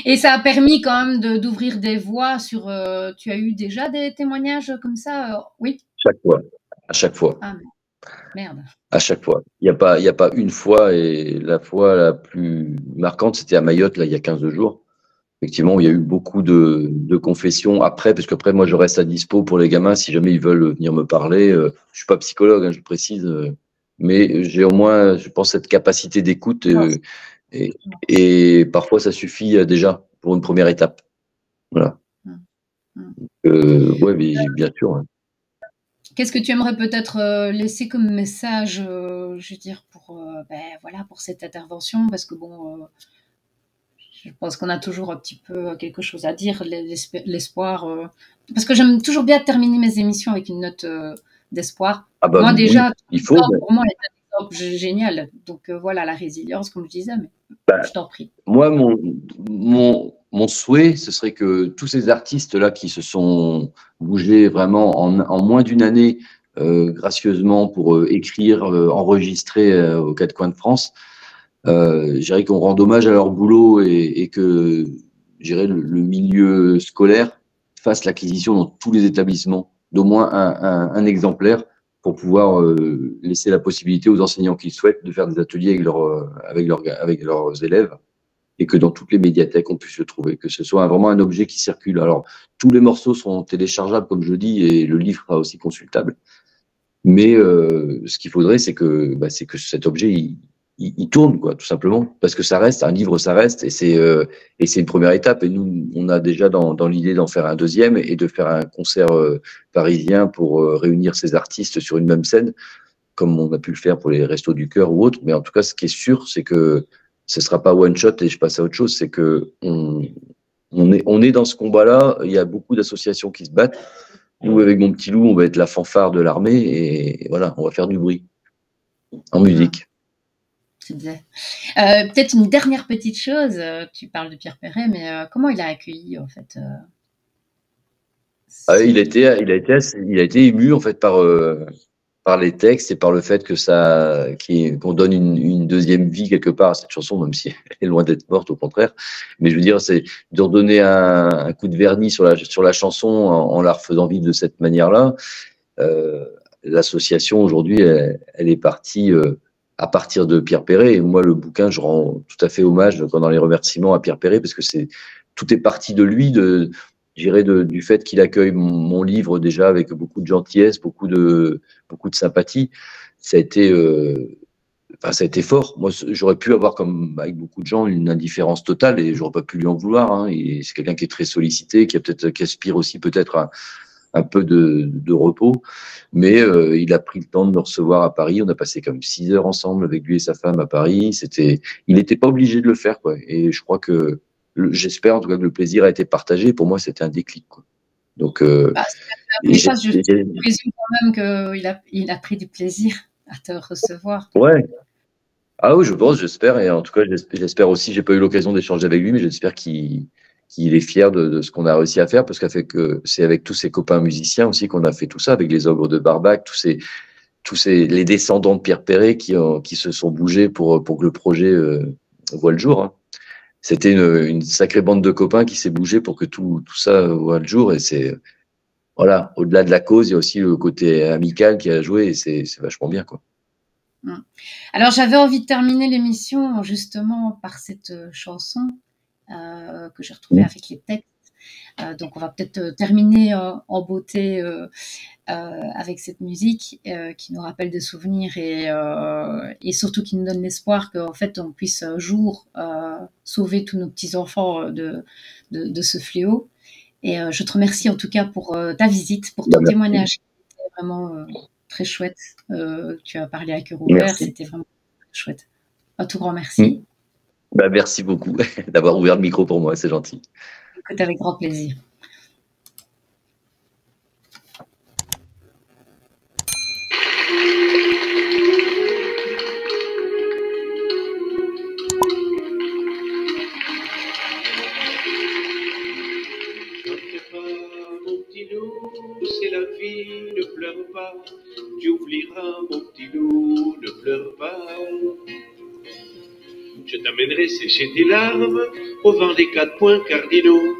Et ça a permis quand même d'ouvrir des voies sur... tu as eu déjà des témoignages comme ça Oui.
À chaque fois.
Ah, merde.
À chaque fois. Il n'y a pas une fois, et la fois la plus marquante, c'était à Mayotte, là, il y a 15 jours. Effectivement, il y a eu beaucoup de confessions après, parce qu'après, moi, je reste à dispo pour les gamins si jamais ils veulent venir me parler. Je suis pas psychologue, hein, je précise, mais j'ai au moins, je pense, cette capacité d'écoute Et, et parfois, ça suffit déjà pour une première étape. Voilà. Ouais, mais bien sûr. Hein.
Qu'est-ce que tu aimerais peut-être laisser comme message, je veux dire, pour, voilà, pour cette intervention? Parce que bon, je pense qu'on a toujours un petit peu quelque chose à dire, l'espoir. Parce que j'aime toujours bien terminer mes émissions avec une note d'espoir.
Ah bah
Moi
oui,
déjà,
il faut.
pour moi, est un exemple génial. Donc voilà, la résilience, comme je disais, mais
Bah,
je t'en prie.
moi, mon souhait, ce serait que tous ces artistes-là qui se sont bougés vraiment en moins d'une année, gracieusement pour écrire, enregistrer aux quatre coins de France, je dirais qu'on rende hommage à leur boulot et que je dirais, le milieu scolaire fasse l'acquisition dans tous les établissements d'au moins un exemplaire pour pouvoir laisser la possibilité aux enseignants qui le souhaitent de faire des ateliers avec leurs élèves et que dans toutes les médiathèques, on puisse le trouver, que ce soit vraiment un objet qui circule. Alors, tous les morceaux sont téléchargeables, comme je dis, et le livre sera aussi consultable. Mais ce qu'il faudrait, c'est que cet objet, il tourne, quoi, tout simplement. Parce que ça reste, un livre, ça reste, et c'est une première étape. Et nous, on a déjà dans l'idée d'en faire un deuxième et de faire un concert parisien pour réunir ces artistes sur une même scène, comme on a pu le faire pour les Restos du Cœur ou autres. Mais en tout cas, ce qui est sûr, c'est que ce sera pas one shot et je passe à autre chose. C'est que on est dans ce combat-là. Il y a beaucoup d'associations qui se battent. Nous, avec mon petit loup, on va être la fanfare de l'armée et voilà, on va faire du bruit en musique.
C'est bien. Peut-être une dernière petite chose. Tu parles de Pierre Perret, mais comment il a accueilli en fait
Ah, il a été ému en fait par les textes et par le fait que qu'on donne une deuxième vie quelque part à cette chanson, même si elle est loin d'être morte, au contraire. Mais je veux dire, c'est de redonner un coup de vernis sur la chanson en la refaisant vivre de cette manière-là. Euh, L'association aujourd'hui, elle est partie à partir de Pierre Perret. Et moi, le bouquin, je rends tout à fait hommage dans les remerciements à Pierre Perret parce que tout est parti de lui, du fait qu'il accueille mon livre déjà avec beaucoup de gentillesse, beaucoup de sympathie. Ça a été, ça a été fort. Moi, j'aurais pu avoir, comme avec beaucoup de gens, une indifférence totale et j'aurais pas pu lui en vouloir. Hein. Et c'est quelqu'un qui est très sollicité, qui aspire aussi peut-être à un peu de repos. Mais il a pris le temps de me recevoir à Paris. On a passé comme 6 heures ensemble avec lui et sa femme à Paris. Il n'était pas obligé de le faire, quoi. Et je crois que, j'espère en tout cas que le plaisir a été partagé. Pour moi, c'était un déclic, quoi. Donc,
je présume quand même qu'il a pris du plaisir à te recevoir.
ouais. Ah oui, je pense, j'espère. Et en tout cas, j'espère aussi, j'ai pas eu l'occasion d'échanger avec lui, mais j'espère qu'il est fier de ce qu'on a réussi à faire, parce que c'est avec tous ses copains musiciens aussi qu'on a fait tout ça, avec les Ogres de Barbac, les descendants de Pierre Perret qui se sont bougés pour que le projet voit le jour. Hein. C'était une sacrée bande de copains qui s'est bougé pour que tout ça voit le jour. Et voilà, au-delà de la cause, il y a aussi le côté amical qui a joué et c'est vachement bien, quoi.
Alors, j'avais envie de terminer l'émission justement par cette chanson que j'ai retrouvée avec les textes. Donc, on va peut-être terminer en beauté avec cette musique qui nous rappelle des souvenirs et surtout qui nous donne l'espoir qu'en fait, on puisse un jour sauver tous nos petits-enfants de ce fléau. Et je te remercie en tout cas pour ta visite, pour ton témoignage. C'était vraiment très chouette. Tu as parlé à cœur ouvert, c'était vraiment chouette. Un tout grand merci.
Merci beaucoup d'avoir ouvert le micro pour moi, c'est gentil.
Écoute, avec grand plaisir.
C'est la vie, ne pleure pas, tu oublieras mon petit loup, ne pleure pas. Je t'amènerai sécher tes larmes au vent des 4 points cardinaux,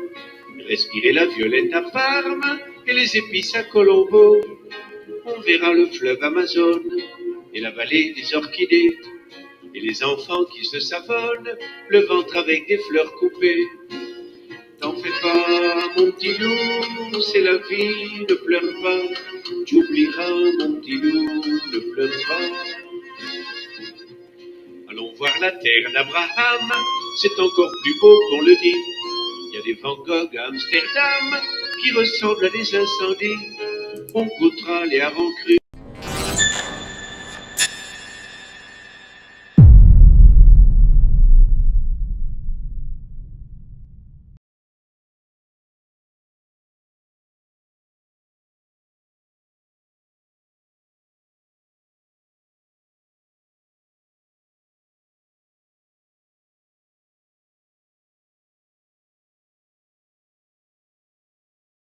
respirer la violette à Parme et les épices à Colombo. On verra le fleuve Amazone et la vallée des orchidées, et les enfants qui se savonnent le ventre avec des fleurs coupées. T'en fais pas, mon petit loup, c'est la vie, ne pleure pas. Tu oublieras, mon petit loup, ne pleure pas. Allons voir la terre d'Abraham, c'est encore plus beau qu'on le dit. Il y a des Van Gogh à Amsterdam qui ressemblent à des incendies. On goûtera les harengs crus.